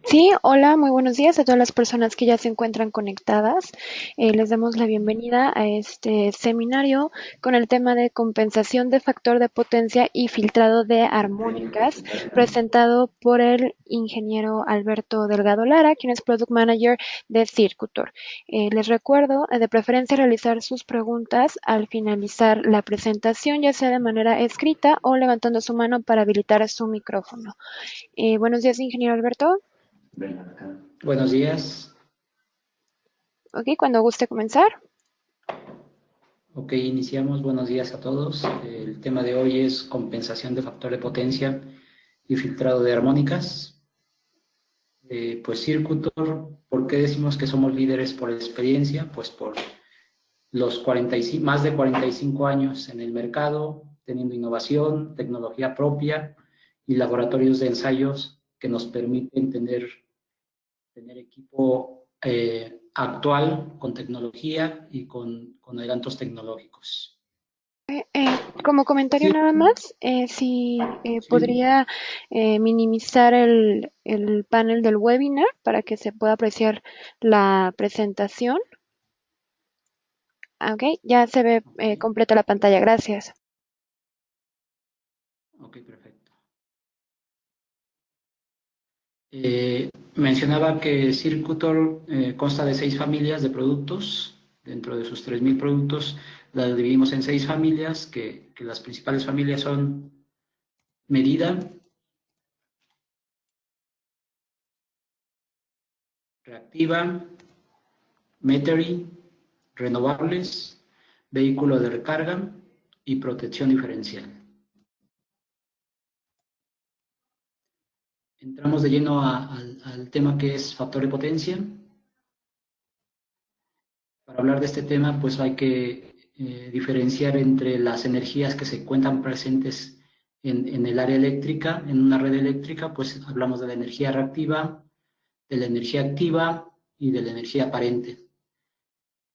Sí, hola, muy buenos días a todas las personas que ya se encuentran conectadas. Les damos la bienvenida a este seminario con el tema de compensación de factor de potencia y filtrado de armónicas, presentado por el ingeniero Alberto Delgado Lara, quien es Product Manager de Circutor. Les recuerdo, de preferencia, realizar sus preguntas al finalizar la presentación, ya sea de manera escrita o levantando su mano para habilitar su micrófono. Buenos días, ingeniero Alberto. Buenos días. Ok, cuando guste comenzar. Ok, iniciamos. Buenos días a todos. El tema de hoy es compensación de factor de potencia y filtrado de armónicas. Pues Circutor, ¿por qué decimos que somos líderes por experiencia? Pues por los 45, más de 45 años en el mercado, teniendo innovación, tecnología propia y laboratorios de ensayos que nos permiten tener equipo actual con tecnología y con adelantos tecnológicos. Como comentario Sí, nada más, si sí, podría minimizar el panel del webinar para que se pueda apreciar la presentación. Ok, ya se ve ok, completa la pantalla, gracias. ok, perfecto. Mencionaba que Circutor consta de 6 familias de productos. Dentro de sus 3.000 productos, la dividimos en 6 familias, que las principales familias son medida, reactiva, Metering, renovables, vehículo de recarga y protección diferencial. Entramos de lleno al tema que es factor de potencia. Para hablar de este tema, pues hay que diferenciar entre las energías que se encuentran presentes en el área eléctrica, en una red eléctrica, pues hablamos de la energía reactiva, de la energía activa y de la energía aparente.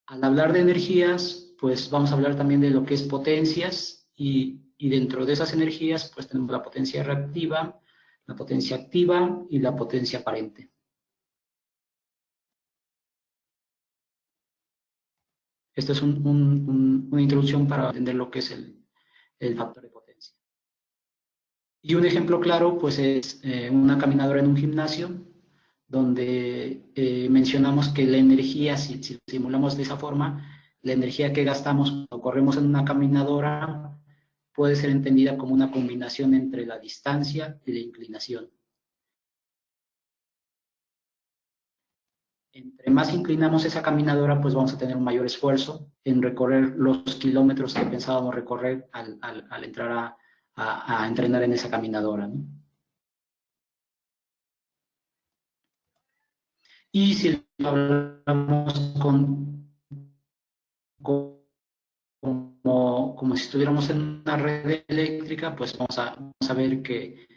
Al hablar de energías, pues vamos a hablar también de lo que es potencias y dentro de esas energías, pues tenemos la potencia reactiva, la potencia activa y la potencia aparente. Esta es una introducción para entender lo que es el factor de potencia. Y un ejemplo claro, pues es una caminadora en un gimnasio, donde mencionamos que la energía, si lo simulamos de esa forma, la energía que gastamos cuando corremos en una caminadora puede ser entendida como una combinación entre la distancia y la inclinación. Entre más inclinamos esa caminadora, pues vamos a tener un mayor esfuerzo en recorrer los kilómetros que pensábamos recorrer al entrar a entrenar en esa caminadora, ¿no? Y si hablamos como si estuviéramos en una red eléctrica, pues vamos a ver que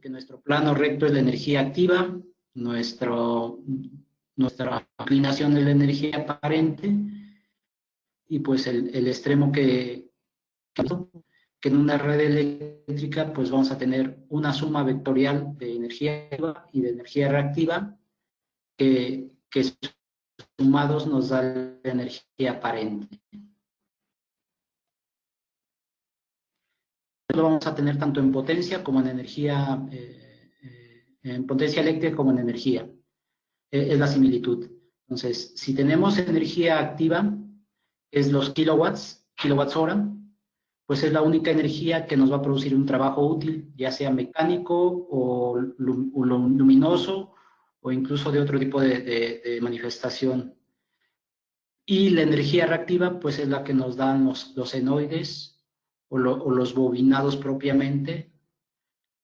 nuestro plano recto es la energía activa, nuestra inclinación es la energía aparente, y pues el extremo que en una red eléctrica pues vamos a tener una suma vectorial de energía activa y de energía reactiva que sumados nos da la energía aparente. Lo vamos a tener tanto en potencia como en energía, en potencia eléctrica como en energía. Es la similitud. Entonces, si tenemos energía activa, es los kilowatts hora, pues es la única energía que nos va a producir un trabajo útil, ya sea mecánico o luminoso o incluso de otro tipo de manifestación. Y la energía reactiva, pues es la que nos dan los senoides o los bobinados propiamente,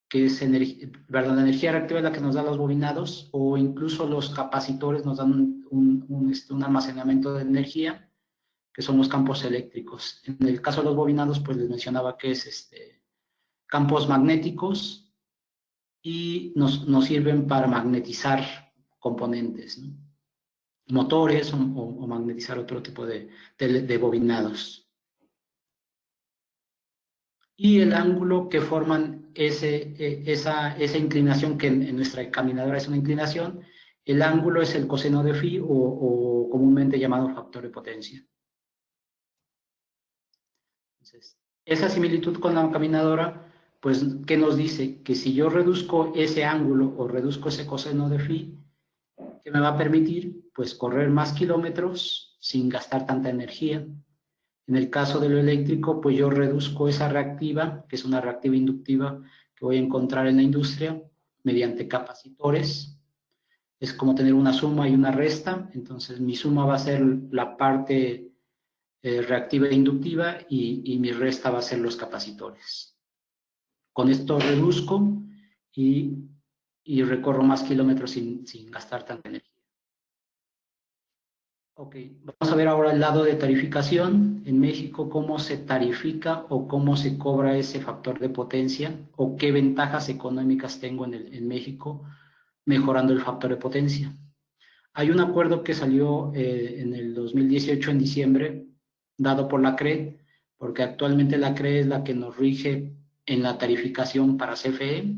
que es ¿verdad? La energía reactiva es la que nos da los bobinados, o incluso los capacitores nos dan un almacenamiento de energía, que son los campos eléctricos. En el caso de los bobinados, pues les mencionaba que es campos magnéticos y nos sirven para magnetizar componentes, ¿no? motores o magnetizar otro tipo de bobinados. Y el ángulo que forman esa inclinación, que en nuestra caminadora es una inclinación, el ángulo es el coseno de phi o comúnmente llamado factor de potencia. Entonces, esa similitud con la caminadora, pues, ¿qué nos dice? Que si yo reduzco ese ángulo o reduzco ese coseno de phi, ¿qué me va a permitir? Pues correr más kilómetros sin gastar tanta energía. En el caso de lo eléctrico, pues yo reduzco esa reactiva, que es una reactiva inductiva que voy a encontrar en la industria, mediante capacitores. Es como tener una suma y una resta, entonces mi suma va a ser la parte reactiva e inductiva y mi resta va a ser los capacitores. Con esto reduzco y, y recorro más kilómetros sin gastar tanta energía. Ok, vamos a ver ahora el lado de tarificación. En México, ¿cómo se tarifica o cómo se cobra ese factor de potencia? ¿O qué ventajas económicas tengo en México mejorando el factor de potencia? Hay un acuerdo que salió en el 2018, en diciembre, dado por la CRE, porque actualmente la CRE es la que nos rige en la tarificación para CFE.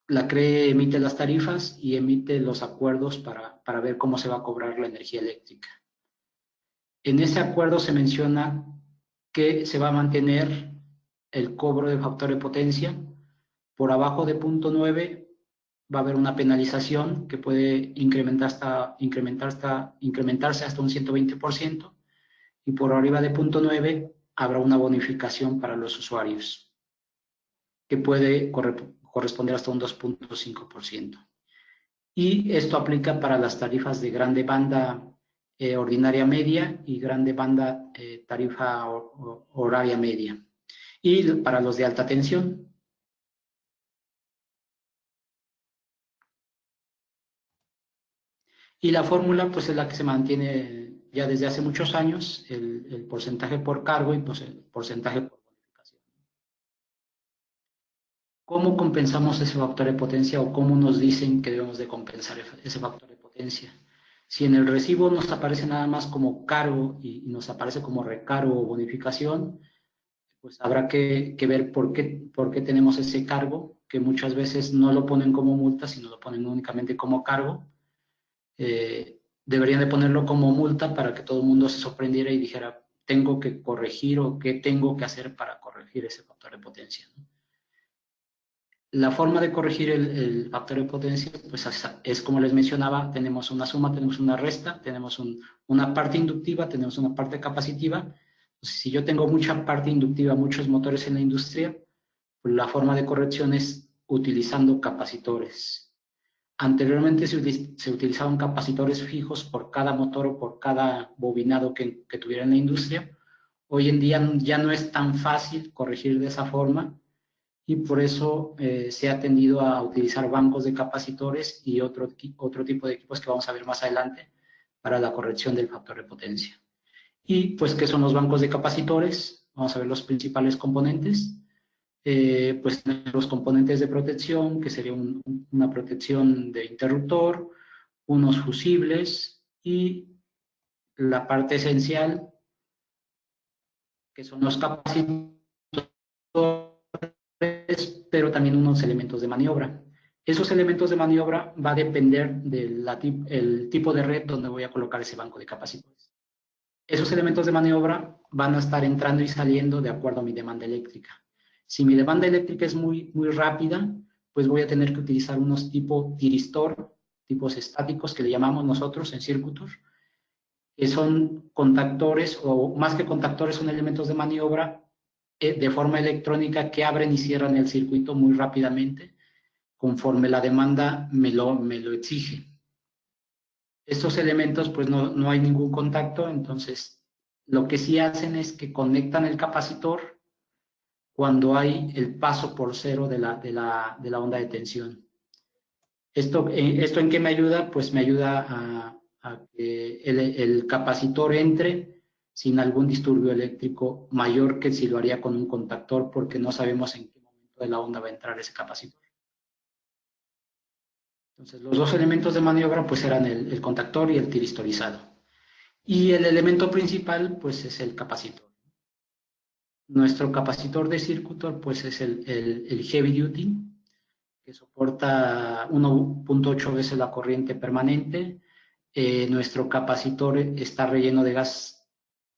La CRE emite las tarifas y emite los acuerdos para ver cómo se va a cobrar la energía eléctrica. En ese acuerdo se menciona que se va a mantener el cobro de factor de potencia. Por abajo de 0.9 va a haber una penalización que puede incrementarse hasta un 120%, y por arriba de 0.9 habrá una bonificación para los usuarios que puede corresponder hasta un 2.5%. Y esto aplica para las tarifas de grande banda ordinaria media y grande banda tarifa horaria media. Y para los de alta tensión. Y la fórmula pues es la que se mantiene ya desde hace muchos años, el porcentaje por cargo y pues, el porcentaje por bonificación. ¿Cómo compensamos ese factor de potencia o cómo nos dicen que debemos de compensar ese factor de potencia? Si en el recibo nos aparece nada más como cargo y nos aparece como recargo o bonificación, pues habrá que ver por qué tenemos ese cargo, que muchas veces no lo ponen como multa, sino lo ponen únicamente como cargo. Deberían de ponerlo como multa para que todo el mundo se sorprendiera y dijera, tengo que corregir o qué tengo que hacer para corregir ese factor de potencia, ¿no? La forma de corregir el factor de potencia pues es como les mencionaba, tenemos una suma, tenemos una resta, tenemos una parte inductiva, tenemos una parte capacitiva. Si yo tengo mucha parte inductiva, muchos motores en la industria, pues la forma de corrección es utilizando capacitores. Anteriormente se utilizaban capacitores fijos por cada motor o por cada bobinado que tuviera en la industria. Hoy en día ya no es tan fácil corregir de esa forma, y por eso se ha tendido a utilizar bancos de capacitores y otro tipo de equipos que vamos a ver más adelante para la corrección del factor de potencia. Y pues, ¿qué son los bancos de capacitores? Vamos a ver los principales componentes. Pues los componentes de protección, que sería una protección de interruptor, unos fusibles y la parte esencial, que son los capacitores, pero también unos elementos de maniobra. Esos elementos de maniobra va a depender del tipo de red donde voy a colocar ese banco de capacitores. Esos elementos de maniobra van a estar entrando y saliendo de acuerdo a mi demanda eléctrica. Si mi demanda eléctrica es muy rápida, pues voy a tener que utilizar unos tipo tiristor, tipos estáticos que le llamamos nosotros en circuitos, que son contactores, o más que contactores, son elementos de maniobra de forma electrónica que abren y cierran el circuito muy rápidamente conforme la demanda me lo exige. Estos elementos pues no hay ningún contacto, entonces lo que sí hacen es que conectan el capacitor cuando hay el paso por cero de la onda de tensión. ¿Esto en qué me ayuda? Pues me ayuda a que el capacitor entre sin algún disturbio eléctrico mayor que si lo haría con un contactor, porque no sabemos en qué momento de la onda va a entrar ese capacitor. Entonces, los dos elementos de maniobra pues eran el contactor y el tiristorizado. Y el elemento principal pues es el capacitor. Nuestro capacitor de circuitor pues es el heavy duty, que soporta 1.8 veces la corriente permanente. Nuestro capacitor está relleno de gas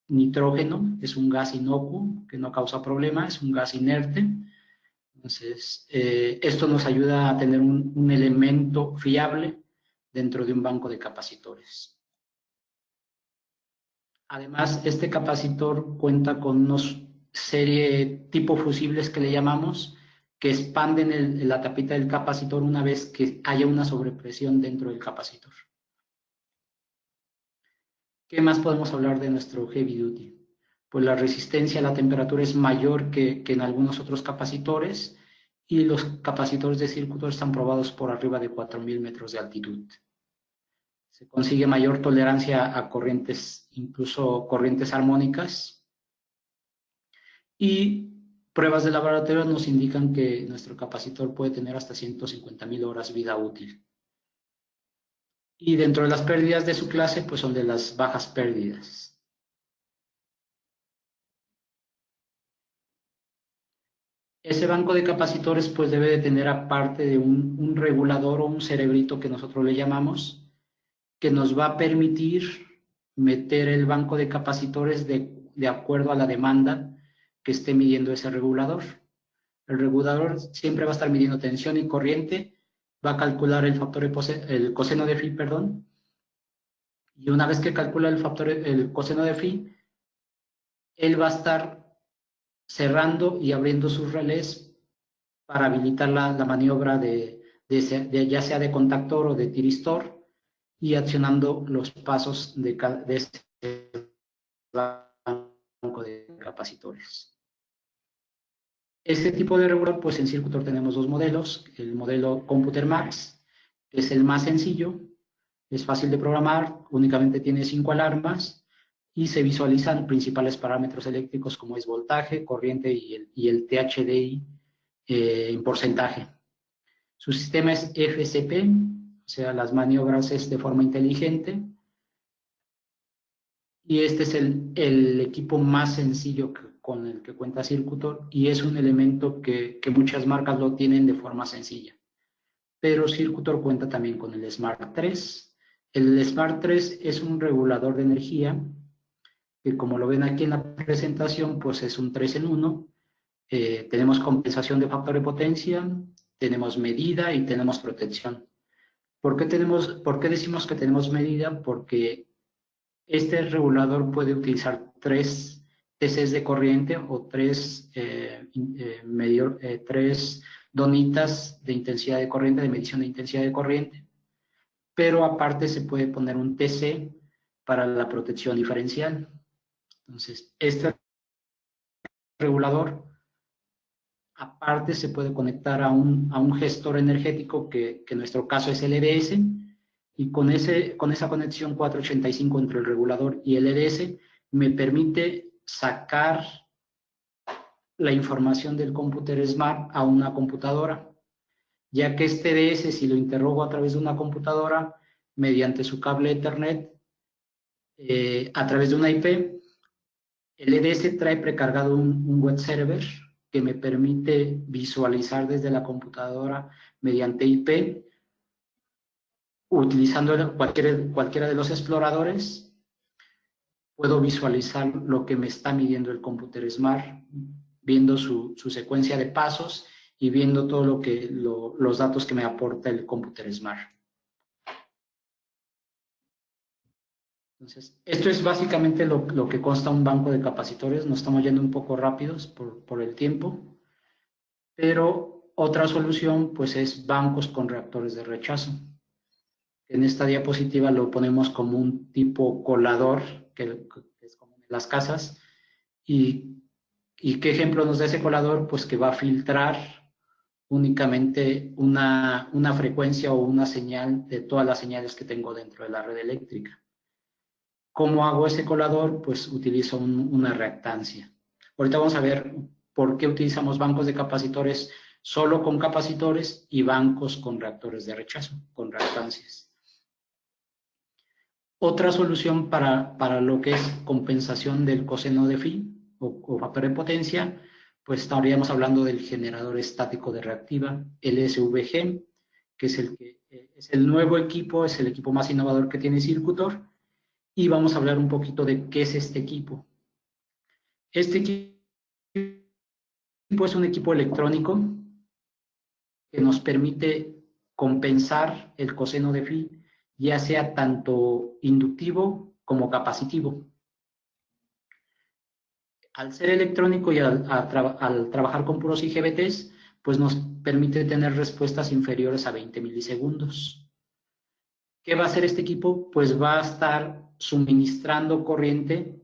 nitrógeno, es un gas inocuo que no causa problema, es un gas inerte. Entonces, esto nos ayuda a tener un elemento fiable dentro de un banco de capacitores. Además, este capacitor cuenta con unos serie tipo fusibles que le llamamos, que expanden la tapita del capacitor una vez que haya una sobrepresión dentro del capacitor. ¿Qué más podemos hablar de nuestro heavy duty? Pues la resistencia a la temperatura es mayor que en algunos otros capacitores y los capacitores de circuito están probados por arriba de 4.000 metros de altitud. Se consigue mayor tolerancia a corrientes, incluso corrientes armónicas, y pruebas de laboratorio nos indican que nuestro capacitor puede tener hasta 150.000 horas vida útil. Y dentro de las pérdidas de su clase, pues son de las bajas pérdidas. Ese banco de capacitores pues debe de tener aparte de un regulador o un cerebrito que nosotros le llamamos, que nos va a permitir meter el banco de capacitores de acuerdo a la demanda que esté midiendo ese regulador. El regulador siempre va a estar midiendo tensión y corriente, va a calcular el factor el coseno de phi, perdón, y una vez que calcula el coseno de phi, él va a estar cerrando y abriendo sus relés para habilitar la maniobra ya sea de contactor o de tiristor, y accionando los pasos de este banco de capacitores. Este tipo de regulador, pues en Circuitor tenemos dos modelos. El modelo Computer Max, que es el más sencillo, es fácil de programar, únicamente tiene 5 alarmas y se visualizan principales parámetros eléctricos como es voltaje, corriente y el THDI en porcentaje. Su sistema es FCP, o sea, las maniobras es de forma inteligente. Y este es el equipo más sencillo con el que cuenta Circuitor y es un elemento que muchas marcas lo tienen de forma sencilla. Pero Circuitor cuenta también con el Smart 3. El Smart 3 es un regulador de energía que, como lo ven aquí en la presentación, pues es un 3 en 1. Tenemos compensación de factor de potencia, tenemos medida y tenemos protección. ¿Por qué decimos que tenemos medida? Porque este regulador puede utilizar 3 TCs de corriente o 3 donitas de intensidad de corriente, de medición de intensidad de corriente, pero aparte se puede poner un TC para la protección diferencial. Entonces, este regulador aparte se puede conectar a un gestor energético que en nuestro caso es el EDS, y con esa conexión 485 entre el regulador y el EDS me permite sacar la información del cómputer Smart a una computadora, ya que este EDS, si lo interrogo a través de una computadora mediante su cable Ethernet, a través de una IP, el EDS trae precargado un web server que me permite visualizar desde la computadora mediante IP, utilizando cualquiera de los exploradores. Puedo visualizar lo que me está midiendo el cómputer Smart, viendo su secuencia de pasos y viendo todo los datos que me aporta el cómputer Smart. Entonces, esto es básicamente lo que consta un banco de capacitores. Nos estamos yendo un poco rápidos por el tiempo, pero otra solución pues es bancos con reactores de rechazo. En esta diapositiva lo ponemos como un tipo colador, que es como en las casas. ¿Y qué ejemplo nos da ese colador? Pues que va a filtrar únicamente una frecuencia o una señal de todas las señales que tengo dentro de la red eléctrica. ¿Cómo hago ese colador? Pues utilizo una reactancia. Ahorita vamos a ver por qué utilizamos bancos de capacitores solo con capacitores y bancos con reactores de rechazo, con reactancias. Otra solución para lo que es compensación del coseno de phi o factor de potencia, pues estaríamos hablando del generador estático de reactiva, el SVG, que es el nuevo equipo, es el equipo más innovador que tiene Circutor, y vamos a hablar un poquito de qué es este equipo. Este equipo es un equipo electrónico que nos permite compensar el coseno de phi, ya sea tanto inductivo como capacitivo. Al ser electrónico y al trabajar con puros IGBTs, pues nos permite tener respuestas inferiores a 20 milisegundos. ¿Qué va a hacer este equipo? Pues va a estar suministrando corriente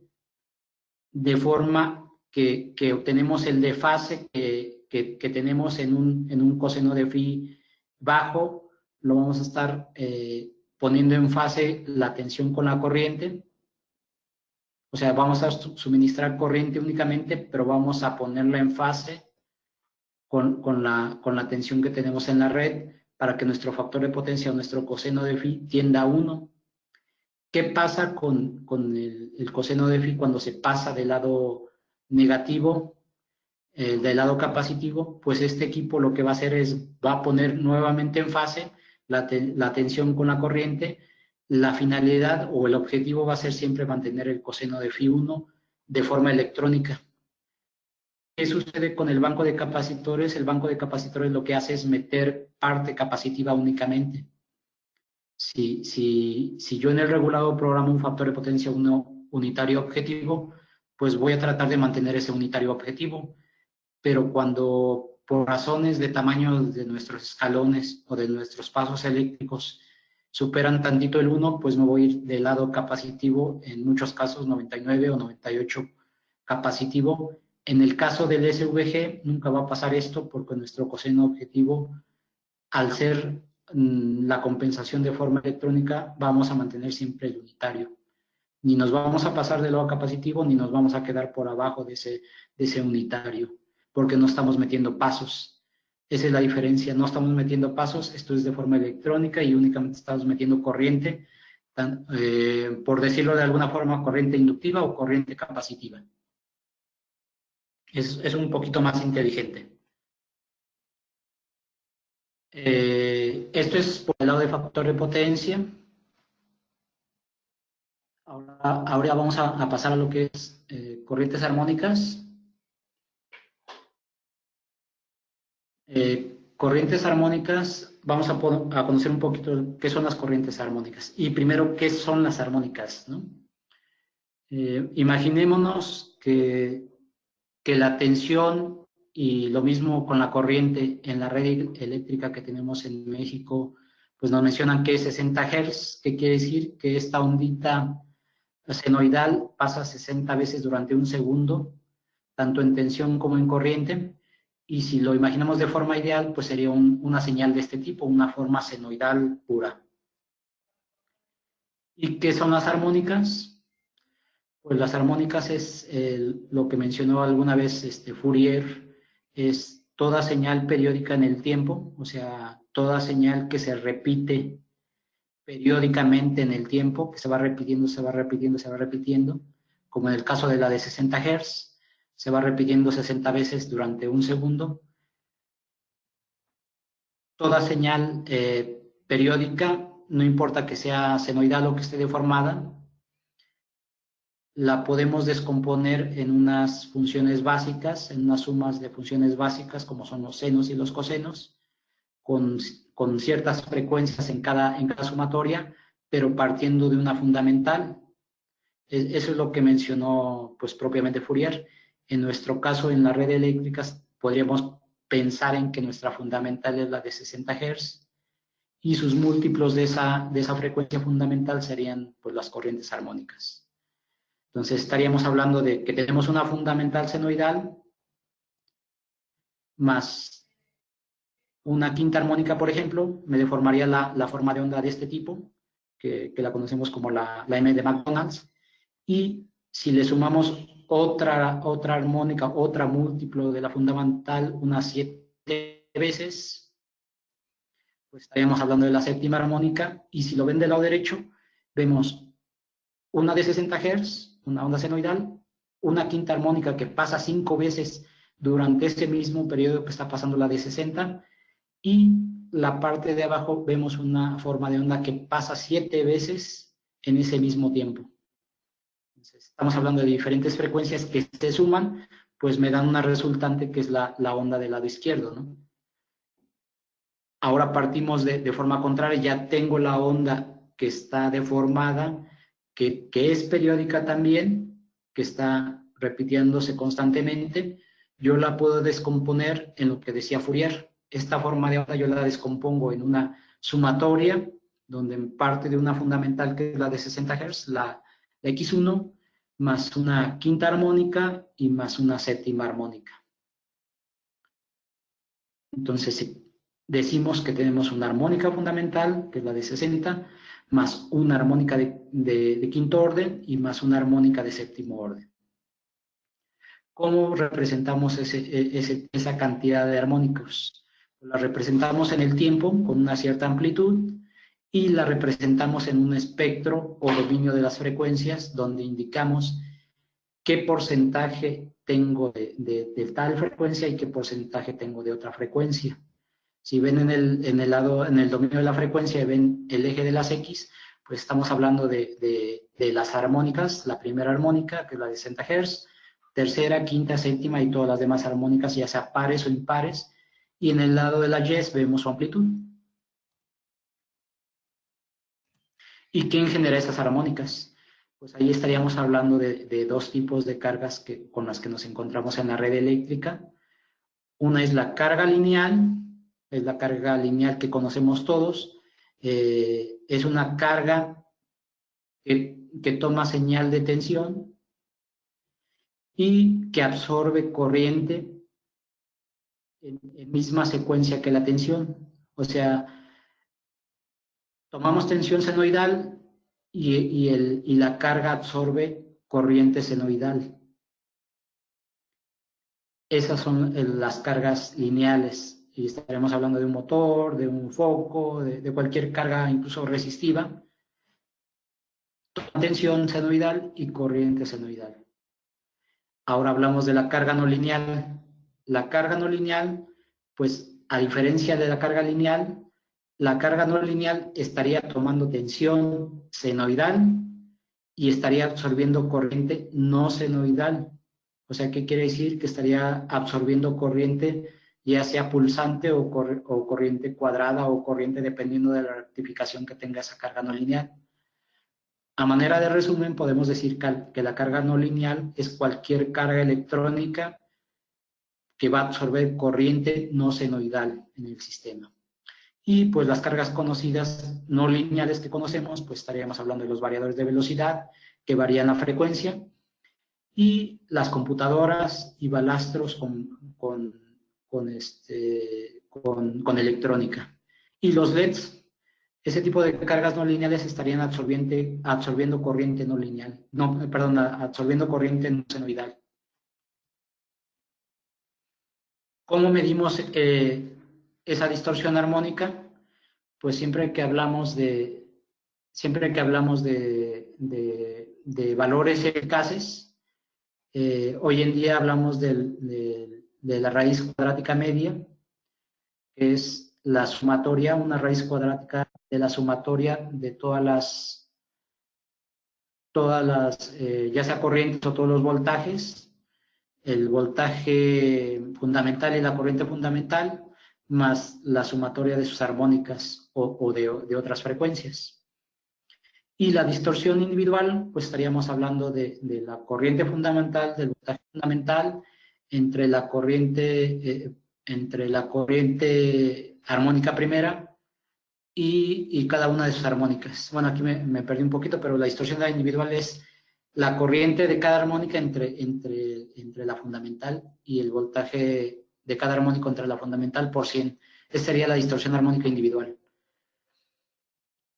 de forma que obtenemos el desfase que tenemos en un coseno de phi bajo, lo vamos a estar poniendo en fase la tensión con la corriente. O sea, vamos a suministrar corriente únicamente, pero vamos a ponerla en fase con la tensión que tenemos en la red para que nuestro factor de potencia o nuestro coseno de phi tienda a 1. ¿Qué pasa con el coseno de phi cuando se pasa del lado negativo, del lado capacitivo? Pues este equipo lo que va a hacer es, va a poner nuevamente en fase la tensión con la corriente. La finalidad o el objetivo va a ser siempre mantener el coseno de phi 1 de forma electrónica. ¿Qué sucede con el banco de capacitores? El banco de capacitores lo que hace es meter parte capacitiva únicamente. Si yo en el regulador programo un factor de potencia unitario objetivo, pues voy a tratar de mantener ese unitario objetivo. Pero cuando por razones de tamaño de nuestros escalones o de nuestros pasos eléctricos superan tantito el 1, pues me voy a ir del lado capacitivo, en muchos casos 99 o 98 capacitivo. En el caso del SVG nunca va a pasar esto porque nuestro coseno objetivo, al ser la compensación de forma electrónica, vamos a mantener siempre el unitario. Ni nos vamos a pasar del lado capacitivo, ni nos vamos a quedar por abajo de ese unitario, porque no estamos metiendo pasos. Esa es la diferencia, no estamos metiendo pasos, esto es de forma electrónica y únicamente estamos metiendo corriente, por decirlo de alguna forma, corriente inductiva o corriente capacitiva. Es un poquito más inteligente. Esto es por el lado de factor de potencia. Ahora vamos a pasar a lo que es corrientes armónicas. Corrientes armónicas, vamos a conocer un poquito qué son las corrientes armónicas. Y primero, ¿qué son las armónicas? ¿No? Imaginémonos que la tensión y lo mismo con la corriente en la red eléctrica que tenemos en México, pues nos mencionan que es 60 Hz, que quiere decir que esta ondita senoidal pasa 60 veces durante un segundo, tanto en tensión como en corriente, y si lo imaginamos de forma ideal, pues sería una señal de este tipo, una forma senoidal pura. ¿Y qué son las armónicas? Pues las armónicas es lo que mencionó alguna vez Fourier, es toda señal periódica en el tiempo, o sea, toda señal que se repite periódicamente en el tiempo, que se va repitiendo, se va repitiendo, se va repitiendo, como en el caso de la de 60 Hz, se va repitiendo 60 veces durante un segundo. Toda señal periódica, no importa que sea senoidal o que esté deformada, la podemos descomponer en unas funciones básicas, en unas sumas de funciones básicas, como son los senos y los cosenos, con ciertas frecuencias en cada sumatoria, pero partiendo de una fundamental. Eso es lo que mencionó pues propiamente Fourier. En nuestro caso, en la red eléctrica, podríamos pensar en que nuestra fundamental es la de 60 Hz y sus múltiplos de esa frecuencia fundamental serían pues las corrientes armónicas. Entonces estaríamos hablando de que tenemos una fundamental senoidal más una quinta armónica, por ejemplo, me deformaría la forma de onda de este tipo, que la conocemos como la M de McDonald's, y si le sumamos otra armónica, otra múltiplo de la fundamental, una 7 veces, pues estaríamos hablando de la séptima armónica, y si lo ven del lado derecho, vemos una de 60 Hz, una onda senoidal, una quinta armónica que pasa 5 veces durante ese mismo periodo que está pasando la de 60, y la parte de abajo vemos una forma de onda que pasa 7 veces en ese mismo tiempo. Entonces, estamos hablando de diferentes frecuencias que se suman, pues me dan una resultante que es la onda del lado izquierdo, ¿no? Ahora partimos de forma contraria, ya tengo la onda que está deformada, que es periódica también, que está repitiéndose constantemente. Yo la puedo descomponer en lo que decía Fourier. Esta forma de onda yo la descompongo en una sumatoria, donde parte de una fundamental que es la de 60 Hz, la X1, más una quinta armónica y más una séptima armónica. Entonces, decimos que tenemos una armónica fundamental, que es la de 60, más una armónica de quinto orden y más una armónica de séptimo orden. ¿Cómo representamos esa cantidad de armónicos? La representamos en el tiempo con una cierta amplitud y la representamos en un espectro o dominio de las frecuencias donde indicamos qué porcentaje tengo de tal frecuencia y qué porcentaje tengo de otra frecuencia. Si ven en el dominio de la frecuencia y ven el eje de las X, pues estamos hablando de las armónicas, la primera armónica, que es la de 60 Hz, tercera, quinta, séptima y todas las demás armónicas, ya sea pares o impares, y en el lado de la Y vemos su amplitud. ¿Y quién genera esas armónicas? Pues ahí estaríamos hablando de dos tipos de cargas con las que nos encontramos en la red eléctrica. Una es la carga lineal, es la carga lineal que conocemos todos. Es una carga que toma señal de tensión y que absorbe corriente en misma secuencia que la tensión. O sea, tomamos tensión senoidal y la carga absorbe corriente senoidal. Esas son las cargas lineales. Y estaremos hablando de un motor, de un foco, de cualquier carga, incluso resistiva. Tensión senoidal y corriente senoidal. Ahora hablamos de la carga no lineal. La carga no lineal, pues a diferencia de la carga lineal, la carga no lineal estaría tomando tensión senoidal y estaría absorbiendo corriente no senoidal. O sea, ¿qué quiere decir? Que estaría absorbiendo corriente, ya sea pulsante o corriente cuadrada o corriente dependiendo de la rectificación que tenga esa carga no lineal. A manera de resumen, podemos decir que la carga no lineal es cualquier carga electrónica que va a absorber corriente no senoidal en el sistema. Y pues las cargas conocidas no lineales que conocemos, pues estaríamos hablando de los variadores de velocidad que varían la frecuencia, y las computadoras y balastros con electrónica. Y los LEDs, ese tipo de cargas no lineales estarían absorbiendo corriente no lineal, no, perdón, absorbiendo corriente no senoidal. ¿Cómo medimos esa distorsión armónica? Pues siempre que hablamos de valores eficaces, hoy en día hablamos de la raíz cuadrática media, que es la sumatoria, una raíz cuadrática de la sumatoria de ya sea corrientes o todos los voltajes, el voltaje fundamental y la corriente fundamental, más la sumatoria de sus armónicas o de otras frecuencias. Y la distorsión individual, pues estaríamos hablando de la corriente fundamental, del voltaje fundamental, entre la corriente armónica primera y cada una de sus armónicas. Bueno, aquí me perdí un poquito, pero la distorsión individual es la corriente de cada armónica entre la fundamental y el voltaje de cada armónico entre la fundamental por 100. Esa sería la distorsión armónica individual.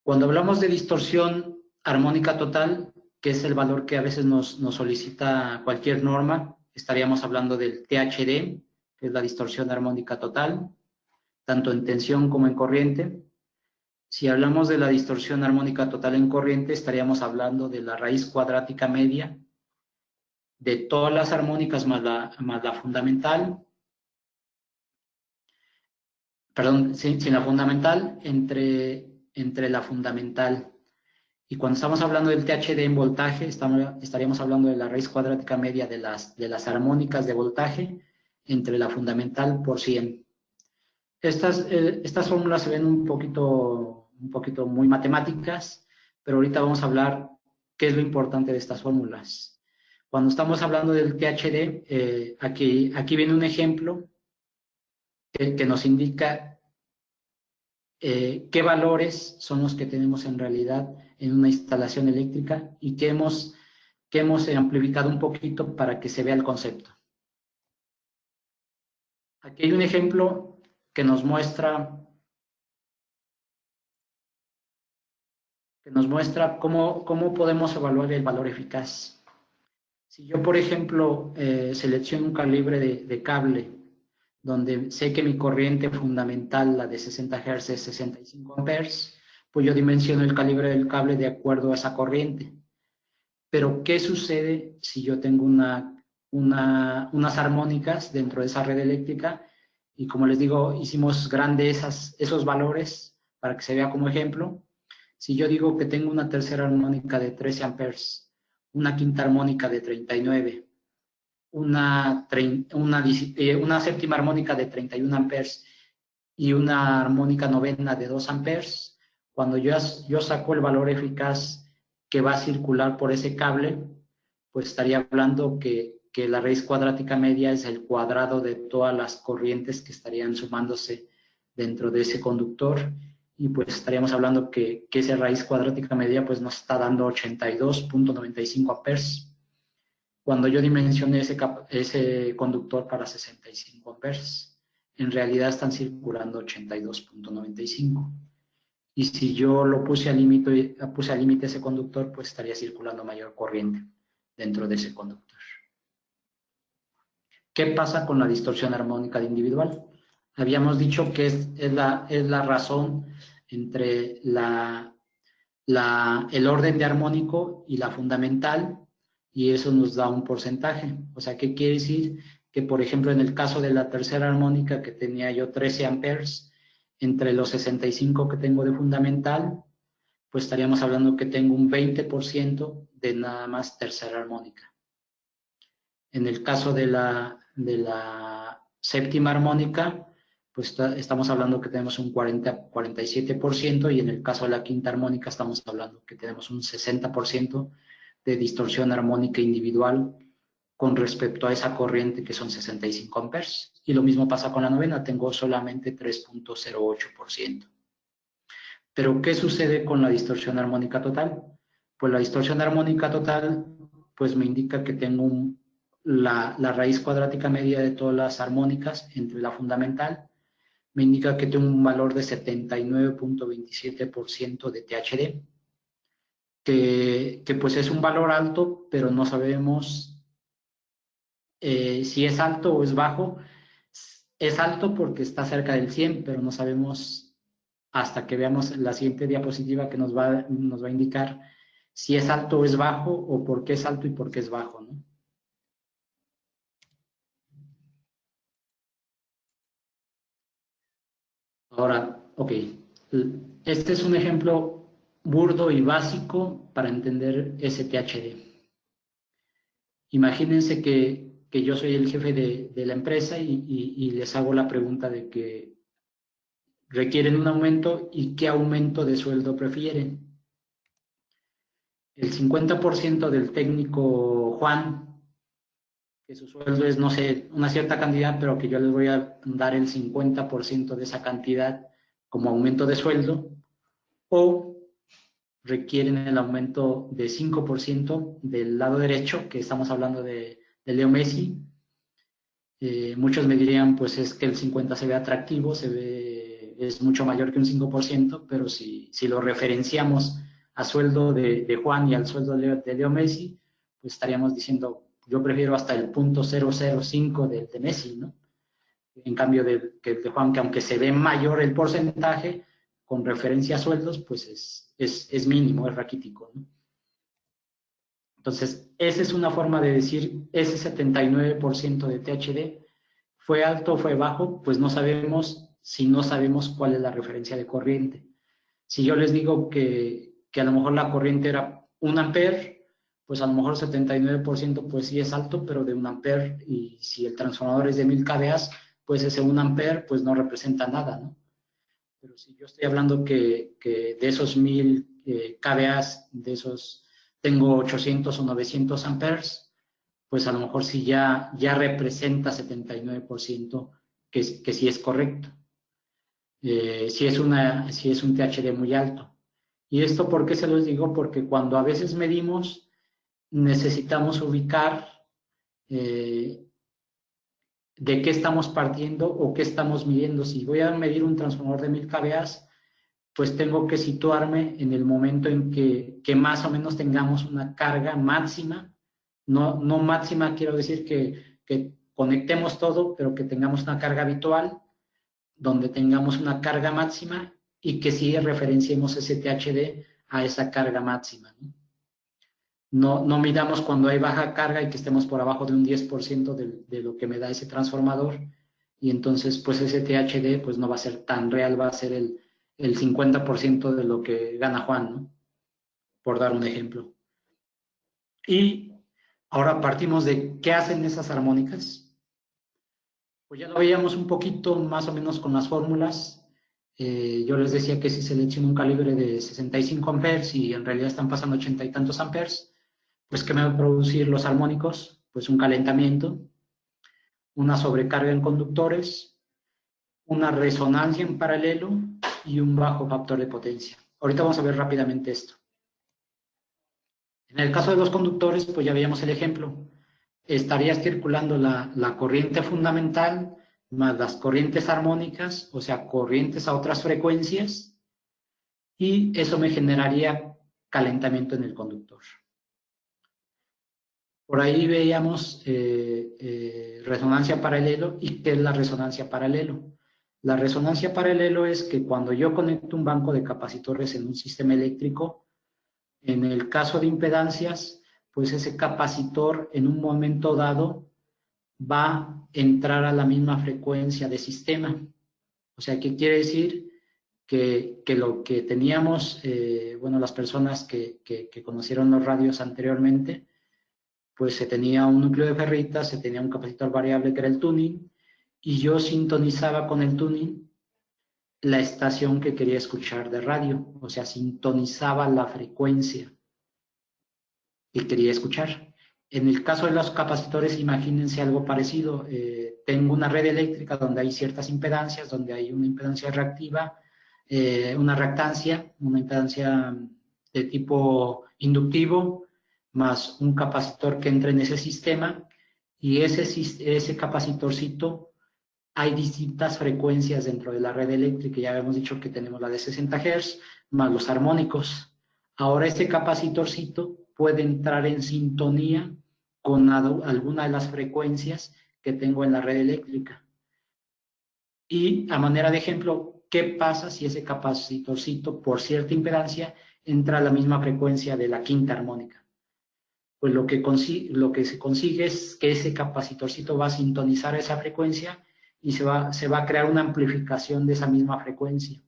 Cuando hablamos de distorsión armónica total, que es el valor que a veces nos solicita cualquier norma, estaríamos hablando del THD, que es la distorsión armónica total. tanto en tensión como en corriente. Si hablamos de la distorsión armónica total en corriente, estaríamos hablando de la raíz cuadrática media de todas las armónicas más la fundamental, perdón, sin la fundamental, entre la fundamental. Y cuando estamos hablando del THD en voltaje, estaríamos hablando de la raíz cuadrática media de las armónicas de voltaje entre la fundamental por 100. Estas fórmulas se ven un poquito muy matemáticas, pero ahorita vamos a hablar qué es lo importante de estas fórmulas. Cuando estamos hablando del THD, aquí viene un ejemplo que nos indica qué valores son los que tenemos en realidad en una instalación eléctrica y que hemos amplificado un poquito para que se vea el concepto. Aquí hay un ejemplo que nos muestra cómo podemos evaluar el valor eficaz. Si yo, por ejemplo, selecciono un calibre de cable donde sé que mi corriente fundamental, la de 60 Hz, es 65 amperes, pues yo dimensiono el calibre del cable de acuerdo a esa corriente. Pero, ¿qué sucede si yo tengo unas armónicas dentro de esa red eléctrica? Y como les digo, hicimos grandes esos valores para que se vea como ejemplo. Si yo digo que tengo una tercera armónica de 13 amperes, una quinta armónica de 39, una séptima armónica de 31 amperes y una armónica novena de 2 amperes, cuando yo saco el valor eficaz que va a circular por ese cable, pues estaría hablando que la raíz cuadrática media es el cuadrado de todas las corrientes que estarían sumándose dentro de ese conductor, y pues estaríamos hablando que esa raíz cuadrática media pues nos está dando 82.95 amperes. Cuando yo dimensioné ese conductor para 65 amperes, en realidad están circulando 82.95. Y si yo lo puse al límite ese conductor, pues estaría circulando mayor corriente dentro de ese conductor. ¿Qué pasa con la distorsión armónica de individual? Habíamos dicho que es la razón entre el orden de armónico y la fundamental, y eso nos da un porcentaje. O sea, ¿qué quiere decir? Que, por ejemplo, en el caso de la tercera armónica, que tenía yo 13 amperes, entre los 65 que tengo de fundamental, pues estaríamos hablando que tengo un 20% de nada más tercera armónica. En el caso de la séptima armónica, pues estamos hablando que tenemos un 47%, y en el caso de la quinta armónica estamos hablando que tenemos un 60% de distorsión armónica individual con respecto a esa corriente que son 65 amperes. Y lo mismo pasa con la novena, tengo solamente 3.08%. Pero, ¿qué sucede con la distorsión armónica total? Pues la distorsión armónica total pues me indica que tengo la raíz cuadrática media de todas las armónicas entre la fundamental, me indica que tengo un valor de 79.27% de THD, que pues es un valor alto, pero no sabemos si es alto o es bajo. Es alto porque está cerca del 100, pero no sabemos hasta que veamos la siguiente diapositiva, que nos va a indicar si es alto o es bajo, o por qué es alto y por qué es bajo, ¿no? Ahora, ok, este es un ejemplo burdo y básico para entender STHD. Imagínense que yo soy el jefe de la empresa y les hago la pregunta de que requieren un aumento y qué aumento de sueldo prefieren. El 50% del técnico Juan, que su sueldo es, no sé, una cierta cantidad, pero que yo les voy a dar el 50% de esa cantidad como aumento de sueldo, o requieren el aumento de 5% del lado derecho, que estamos hablando de Leo Messi. Muchos me dirían, pues es que el 50 se ve atractivo, es mucho mayor que un 5%, pero si lo referenciamos a sueldo de Juan y al sueldo de Leo Messi, pues estaríamos diciendo, yo prefiero hasta el .005 de Messi, ¿no? En cambio de Juan, que aunque se ve mayor el porcentaje, con referencia a sueldos, pues es mínimo, es raquítico, ¿no? Entonces, esa es una forma de decir, ese 79% de THD, ¿fue alto o fue bajo? Pues no sabemos si no sabemos cuál es la referencia de corriente. Si yo les digo que a lo mejor la corriente era 1 amper, pues a lo mejor 79% pues sí es alto, pero de 1 amper, y si el transformador es de 1000 kVA, pues ese 1 amper pues no representa nada, ¿no? Pero si yo estoy hablando que de esos 1000 kVA, de esos tengo 800 o 900 amperes, pues a lo mejor sí ya representa 79% que sí es correcto. Si es un THD muy alto. ¿Y esto por qué se los digo? Porque cuando a veces medimos, necesitamos ubicar eh, de qué estamos partiendo o qué estamos midiendo. Si voy a medir un transformador de 1000 kVA, pues tengo que situarme en el momento en que más o menos tengamos una carga máxima. No máxima, quiero decir que conectemos todo, pero que tengamos una carga habitual, donde tengamos una carga máxima y que sí referenciemos ese THD a esa carga máxima, ¿no? No midamos cuando hay baja carga y que estemos por abajo de un 10% de lo que me da ese transformador, y entonces pues ese THD pues no va a ser tan real, va a ser el 50% de lo que gana Juan, ¿no? Por dar un ejemplo. Y ahora partimos de qué hacen esas armónicas. Pues ya lo veíamos un poquito más o menos con las fórmulas. Yo les decía que si selecciono un calibre de 65 amperes y en realidad están pasando 80 y tantos amperes, pues ¿qué me va a producir los armónicos? Pues un calentamiento, una sobrecarga en conductores, una resonancia en paralelo y un bajo factor de potencia. Ahorita vamos a ver rápidamente esto. En el caso de los conductores, pues ya veíamos el ejemplo. Estaría circulando la corriente fundamental más las corrientes armónicas, o sea, corrientes a otras frecuencias, y eso me generaría calentamiento en el conductor. Por ahí veíamos resonancia paralelo. ¿Y qué es la resonancia paralelo? La resonancia paralelo es que cuando yo conecto un banco de capacitores en un sistema eléctrico, en el caso de impedancias, pues ese capacitor en un momento dado va a entrar a la misma frecuencia de sistema. O sea, ¿qué quiere decir? Que lo que teníamos, bueno, las personas que conocieron los radios anteriormente, pues se tenía un núcleo de ferritas, se tenía un capacitor variable que era el tuning, y yo sintonizaba con el tuning la estación que quería escuchar de radio, o sea, sintonizaba la frecuencia que quería escuchar. En el caso de los capacitores, imagínense algo parecido. Tengo una red eléctrica donde hay ciertas impedancias, donde hay una impedancia reactiva, una reactancia, una impedancia de tipo inductivo, más un capacitor que entra en ese sistema, y ese capacitorcito, hay distintas frecuencias dentro de la red eléctrica. Ya habíamos dicho que tenemos la de 60 Hz, más los armónicos. Ahora este capacitorcito puede entrar en sintonía con alguna de las frecuencias que tengo en la red eléctrica. Y a manera de ejemplo, ¿qué pasa si ese capacitorcito por cierta impedancia entra a la misma frecuencia de la quinta armónica? Pues lo que se consigue es que ese capacitorcito va a sintonizar esa frecuencia y se va a crear una amplificación de esa misma frecuencia.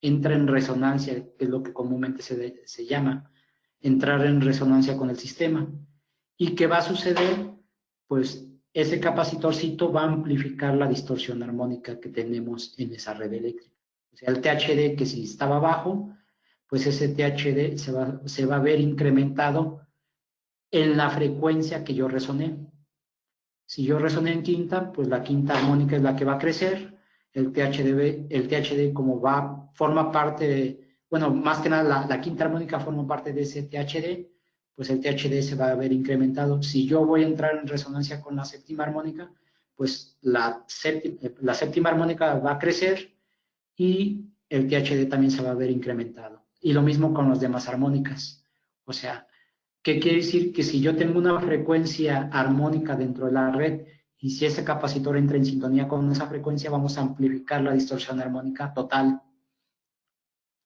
Entra en resonancia, que es lo que comúnmente se llama, entrar en resonancia con el sistema. ¿Y qué va a suceder? Pues ese capacitorcito va a amplificar la distorsión armónica que tenemos en esa red eléctrica. O sea, el THD, que si estaba bajo, pues ese THD se va a ver incrementado en la frecuencia que yo resoné. Si yo resoné en quinta, pues la quinta armónica es la que va a crecer. El THD como forma parte de, bueno, más que nada la quinta armónica forma parte de ese THD, pues el THD se va a ver incrementado. Si yo voy a entrar en resonancia con la séptima armónica, pues la séptima armónica va a crecer y el THD también se va a ver incrementado. Y lo mismo con las demás armónicas. O sea, ¿qué quiere decir? Que si yo tengo una frecuencia armónica dentro de la red Y si ese capacitor entra en sintonía con esa frecuencia, vamos a amplificar la distorsión armónica total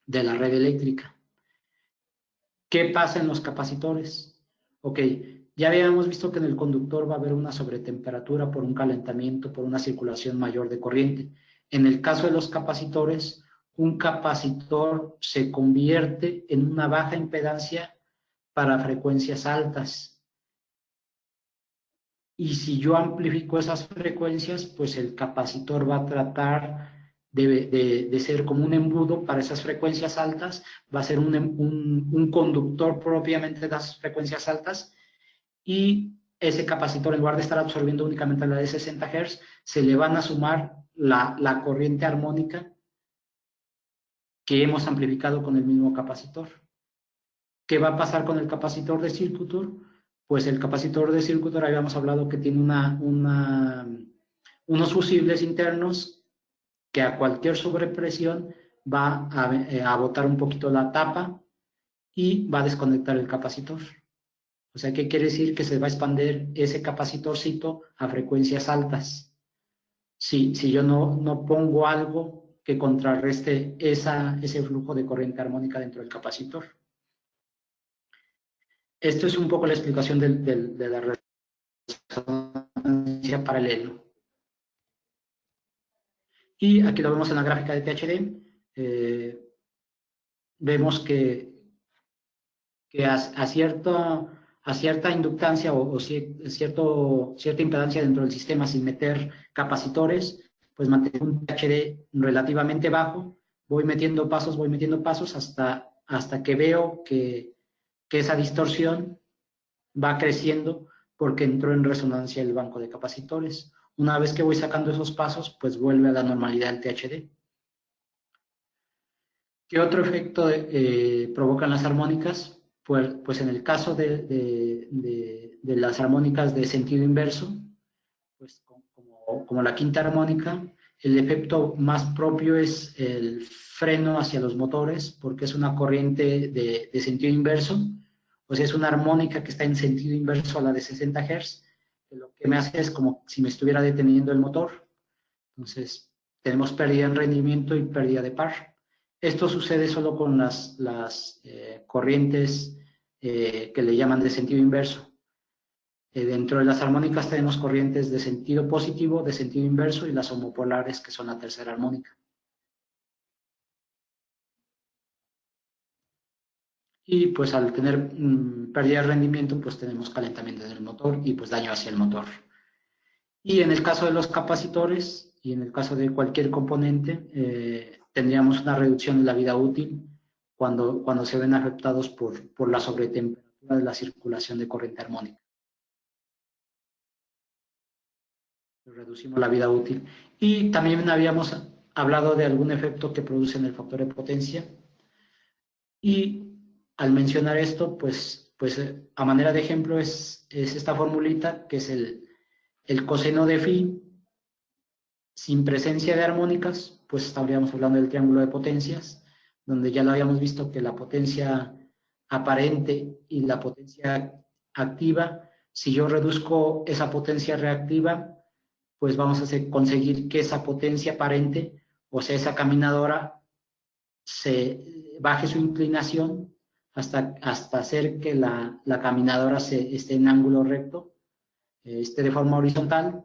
de la red eléctrica. ¿Qué pasa en los capacitores? Ok, ya habíamos visto que en el conductor va a haber una sobretemperatura por un calentamiento, por una circulación mayor de corriente. En el caso de los capacitores, un capacitor se convierte en una baja impedancia para frecuencias altas. Y si yo amplifico esas frecuencias, pues el capacitor va a tratar de ser como un embudo para esas frecuencias altas, va a ser un conductor propiamente de las frecuencias altas, y ese capacitor, en lugar de estar absorbiendo únicamente la de 60 Hz, se le van a sumar la corriente armónica que hemos amplificado con el mismo capacitor. ¿Qué va a pasar con el capacitor de Circuitor? Pues el capacitor de Circuitor, habíamos hablado que tiene unos fusibles internos que a cualquier sobrepresión va a botar un poquito la tapa y va a desconectar el capacitor. O sea, ¿qué quiere decir? Que se va a expandir ese capacitorcito a frecuencias altas. Si yo no pongo algo que contrarreste ese flujo de corriente armónica dentro del capacitor. Esto es un poco la explicación de la resonancia paralelo. Y aquí lo vemos en la gráfica de THD. Vemos que a cierta inductancia o cierta impedancia dentro del sistema sin meter capacitores, pues mantener un THD relativamente bajo, voy metiendo pasos hasta que veo que esa distorsión va creciendo porque entró en resonancia el banco de capacitores. Una vez que voy sacando esos pasos, pues vuelve a la normalidad el THD. ¿Qué otro efecto provocan las armónicas? Pues en el caso de las armónicas de sentido inverso, pues como la quinta armónica, el efecto más propio es el freno hacia los motores, porque es una corriente de sentido inverso, o sea, es una armónica que está en sentido inverso a la de 60 Hz, que lo que me hace es como si me estuviera deteniendo el motor. Entonces, tenemos pérdida en rendimiento y pérdida de par. Esto sucede solo con las corrientes que le llaman de sentido inverso. Dentro de las armónicas tenemos corrientes de sentido positivo, de sentido inverso, y las homopolares, que son la tercera armónica. Y pues al tener pérdida de rendimiento, pues tenemos calentamiento del motor y pues daño hacia el motor. Y en el caso de los capacitores y en el caso de cualquier componente, tendríamos una reducción de la vida útil cuando se ven afectados por la sobretemperatura de la circulación de corriente armónica. Reducimos la vida útil. Y también habíamos hablado de algún efecto que produce en el factor de potencia. Y al mencionar esto, pues a manera de ejemplo es esta formulita, que es el coseno de phi sin presencia de armónicas, pues estaríamos hablando del triángulo de potencias, donde ya lo habíamos visto que la potencia aparente y la potencia activa, si yo reduzco esa potencia reactiva, pues vamos a conseguir que esa potencia aparente, o sea, esa caminadora, se baje su inclinación hasta hacer que la caminadora esté en ángulo recto, esté de forma horizontal,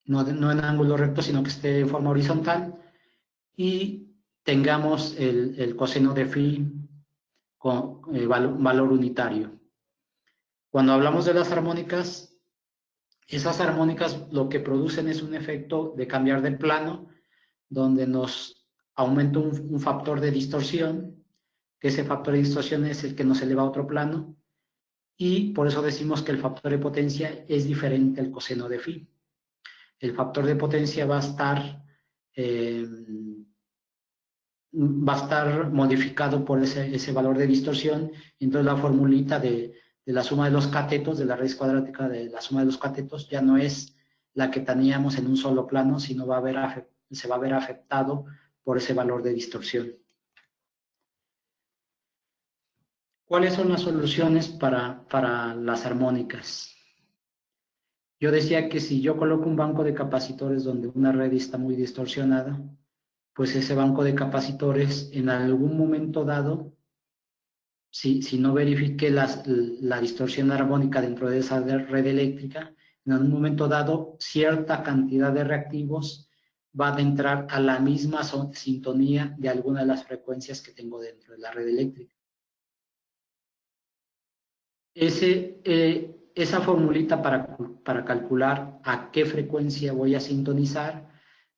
no en ángulo recto, sino que esté de forma horizontal, y tengamos el coseno de phi con valor unitario. Cuando hablamos de las armónicas, esas armónicas lo que producen es un efecto de cambiar de plano, donde nos aumenta un factor de distorsión, que ese factor de distorsión es el que nos eleva a otro plano, y por eso decimos que el factor de potencia es diferente al coseno de phi. El factor de potencia va a estar modificado por ese valor de distorsión. Entonces la formulita de la suma de los catetos, de la raíz cuadrática de la suma de los catetos, ya no es la que teníamos en un solo plano, sino se va a ver afectado por ese valor de distorsión. ¿Cuáles son las soluciones para las armónicas? Yo decía que si yo coloco un banco de capacitores donde una red está muy distorsionada, pues ese banco de capacitores en algún momento dado, si no verifique la distorsión armónica dentro de esa red eléctrica, en algún momento dado, cierta cantidad de reactivos va a entrar a la misma sintonía de alguna de las frecuencias que tengo dentro de la red eléctrica. Esa formulita para calcular a qué frecuencia voy a sintonizar,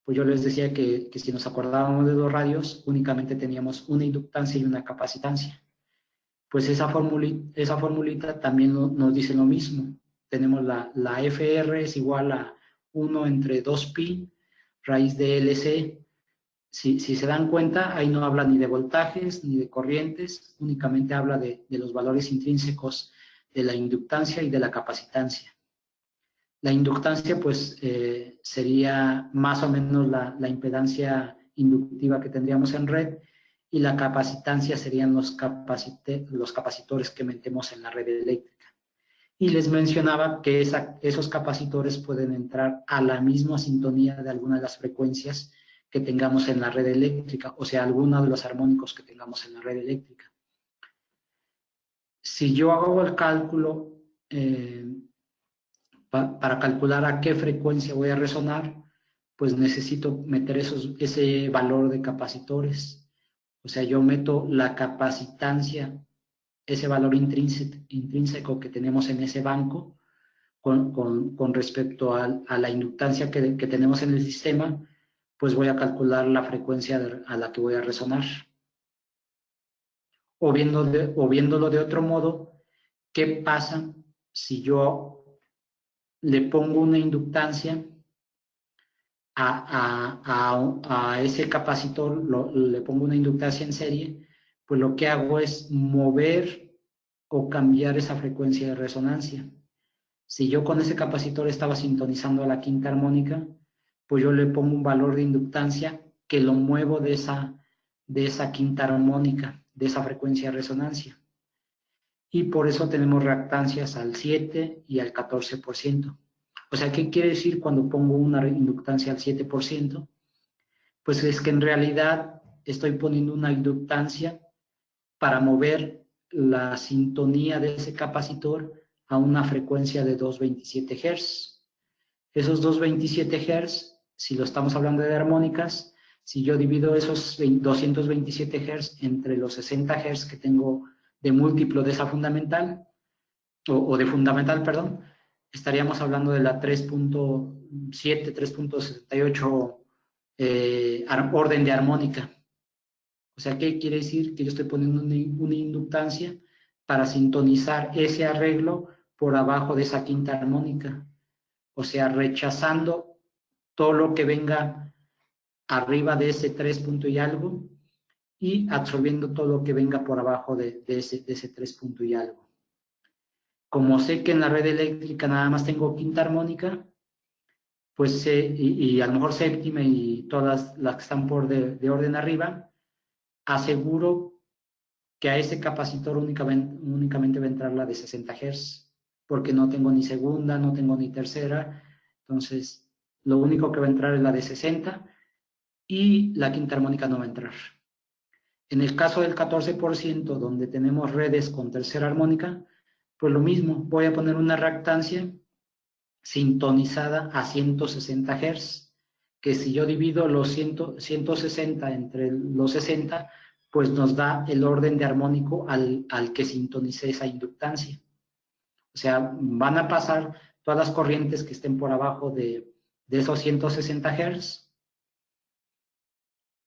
pues yo les decía que si nos acordábamos de los radios, únicamente teníamos una inductancia y una capacitancia. Pues esa formulita también nos dice lo mismo. Tenemos la FR es igual a 1 entre 2pi raíz de LC. Si se dan cuenta, ahí no habla ni de voltajes ni de corrientes, únicamente habla de los valores intrínsecos de la inductancia y de la capacitancia. La inductancia, pues, sería más o menos la impedancia inductiva que tendríamos en red, y la capacitancia serían los capacitores que metemos en la red eléctrica. Y les mencionaba que esos capacitores pueden entrar a la misma sintonía de alguna de las frecuencias que tengamos en la red eléctrica, o sea, alguno de los armónicos que tengamos en la red eléctrica. Si yo hago el cálculo para calcular a qué frecuencia voy a resonar, pues necesito meter ese valor de capacitores. O sea, yo meto la capacitancia, ese valor intrínseco que tenemos en ese banco, con respecto a la inductancia que tenemos en el sistema, pues voy a calcular la frecuencia a la que voy a resonar. O viéndolo de otro modo, ¿qué pasa si yo le pongo una inductancia a ese capacitor, le pongo una inductancia en serie? Pues lo que hago es mover o cambiar esa frecuencia de resonancia. Si yo con ese capacitor estaba sintonizando a la quinta armónica, pues yo le pongo un valor de inductancia que lo muevo de esa quinta armónica, de esa frecuencia de resonancia. Y por eso tenemos reactancias al 7 y al 14%. O sea, ¿qué quiere decir cuando pongo una inductancia al 7%? Pues es que en realidad estoy poniendo una inductancia para mover la sintonía de ese capacitor a una frecuencia de 227 Hz. Esos 227 Hz, si lo estamos hablando de armónicas, si yo divido esos 227 Hz entre los 60 Hz que tengo de múltiplo de esa fundamental, o de fundamental, perdón, estaríamos hablando de la 3.7, 3.78 orden de armónica. O sea, ¿qué quiere decir? Que yo estoy poniendo una inductancia para sintonizar ese arreglo por abajo de esa quinta armónica. O sea, rechazando todo lo que venga arriba de ese 3 punto y algo, y absorbiendo todo lo que venga por abajo de ese 3 punto y algo. Como sé que en la red eléctrica nada más tengo quinta armónica, pues y a lo mejor séptima y todas las que están por de orden arriba, aseguro que a ese capacitor únicamente va a entrar la de 60 Hz, porque no tengo ni segunda, no tengo ni tercera. Entonces, lo único que va a entrar es la de 60, y la quinta armónica no va a entrar. En el caso del 14%, donde tenemos redes con tercera armónica, pues lo mismo, voy a poner una reactancia sintonizada a 160 Hz, que si yo divido los 160 entre los 60, pues nos da el orden de armónico al que sintonice esa inductancia. O sea, van a pasar todas las corrientes que estén por abajo de esos 160 Hz,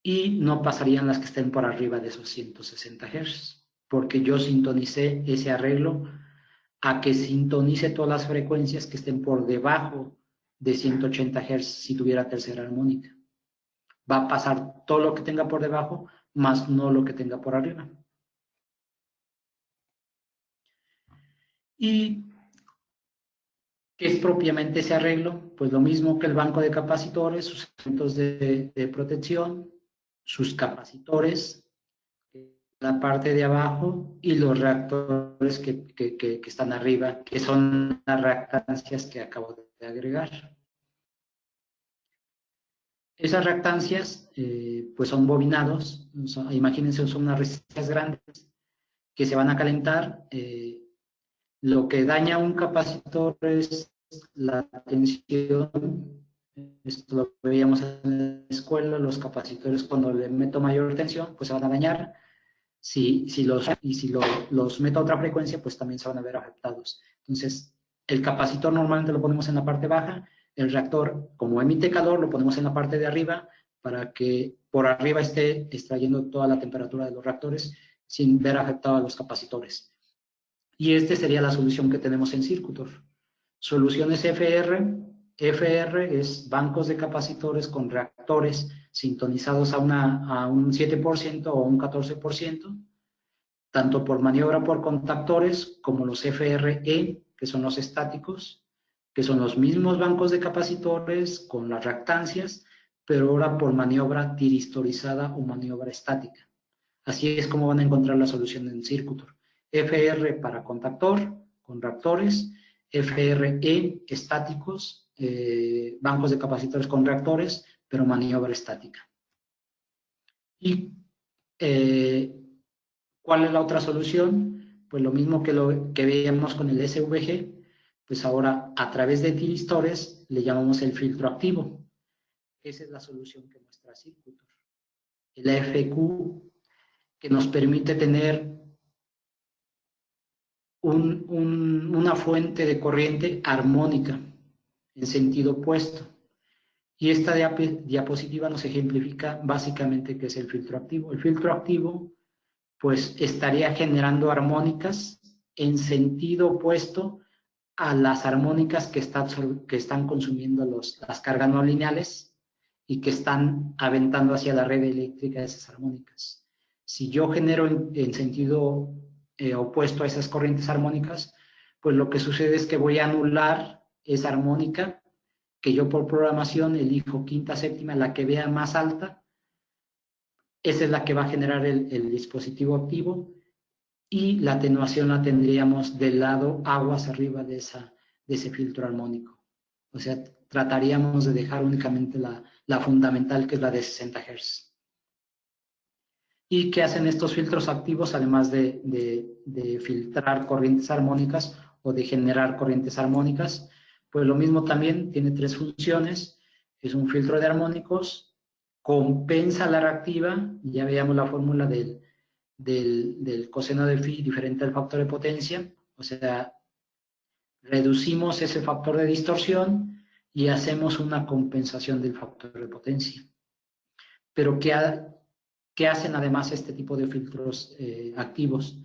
y no pasarían las que estén por arriba de esos 160 Hz, porque yo sintonicé ese arreglo a que sintonice todas las frecuencias que estén por debajo de 180 Hz si tuviera tercera armónica. Va a pasar todo lo que tenga por debajo, más no lo que tenga por arriba. ¿Y qué es propiamente ese arreglo? Pues lo mismo que el banco de capacitores, sus elementos de protección, sus capacitores, la parte de abajo, y los reactores que están arriba, que son las reactancias que acabo puede agregar. Esas reactancias pues son bobinados, imagínense, son unas resistencias grandes que se van a calentar. Lo que daña un capacitor es la tensión. Esto lo veíamos en la escuela, los capacitores cuando le meto mayor tensión pues se van a dañar. Si los meto a otra frecuencia, pues también se van a ver afectados. Entonces, el capacitor normalmente lo ponemos en la parte baja, el reactor, como emite calor, lo ponemos en la parte de arriba para que por arriba esté extrayendo toda la temperatura de los reactores sin ver afectado a los capacitores. Y esta sería la solución que tenemos en Circutor. Soluciones FR. FR es bancos de capacitores con reactores sintonizados a un 7% o un 14%, tanto por maniobra por contactores como los FRE, que son los estáticos, que son los mismos bancos de capacitores con las reactancias, pero ahora por maniobra tiristorizada o maniobra estática. Así es como van a encontrar la solución en Circutor. FR para contactor con reactores, FRE estáticos, bancos de capacitores con reactores, pero maniobra estática. Y ¿cuál es la otra solución? Pues lo mismo que veíamos con el SVG, pues ahora a través de tiristores le llamamos el filtro activo. Esa es la solución que muestra Circutor. El AFQ, que nos permite tener una fuente de corriente armónica en sentido opuesto. Y esta diapositiva nos ejemplifica básicamente qué es el filtro activo. El filtro activo pues estaría generando armónicas en sentido opuesto a las armónicas que están consumiendo las cargas no lineales y que están aventando hacia la red eléctrica esas armónicas. Si yo genero en sentido opuesto a esas corrientes armónicas, pues lo que sucede es que voy a anular esa armónica que yo por programación elijo quinta, séptima, la que vea más alta. Esa es la que va a generar el dispositivo activo, y la atenuación la tendríamos del lado aguas arriba de ese filtro armónico. O sea, trataríamos de dejar únicamente la fundamental, que es la de 60 Hz. ¿Y qué hacen estos filtros activos, además de filtrar corrientes armónicas o de generar corrientes armónicas? Pues lo mismo también, tiene tres funciones. Es un filtro de armónicos, compensa la reactiva, ya veíamos la fórmula del coseno de phi diferente al factor de potencia, o sea, reducimos ese factor de distorsión y hacemos una compensación del factor de potencia. Pero ¿qué hacen además este tipo de filtros activos?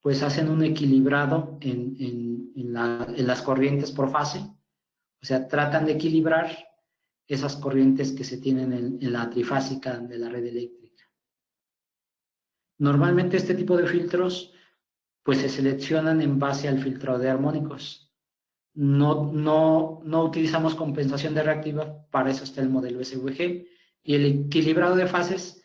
Pues hacen un equilibrado en las corrientes por fase, o sea, tratan de equilibrar esas corrientes que se tienen en la trifásica de la red eléctrica. Normalmente este tipo de filtros pues se seleccionan en base al filtrado de armónicos. No utilizamos compensación de reactiva, para eso está el modelo SVG. Y el equilibrado de fases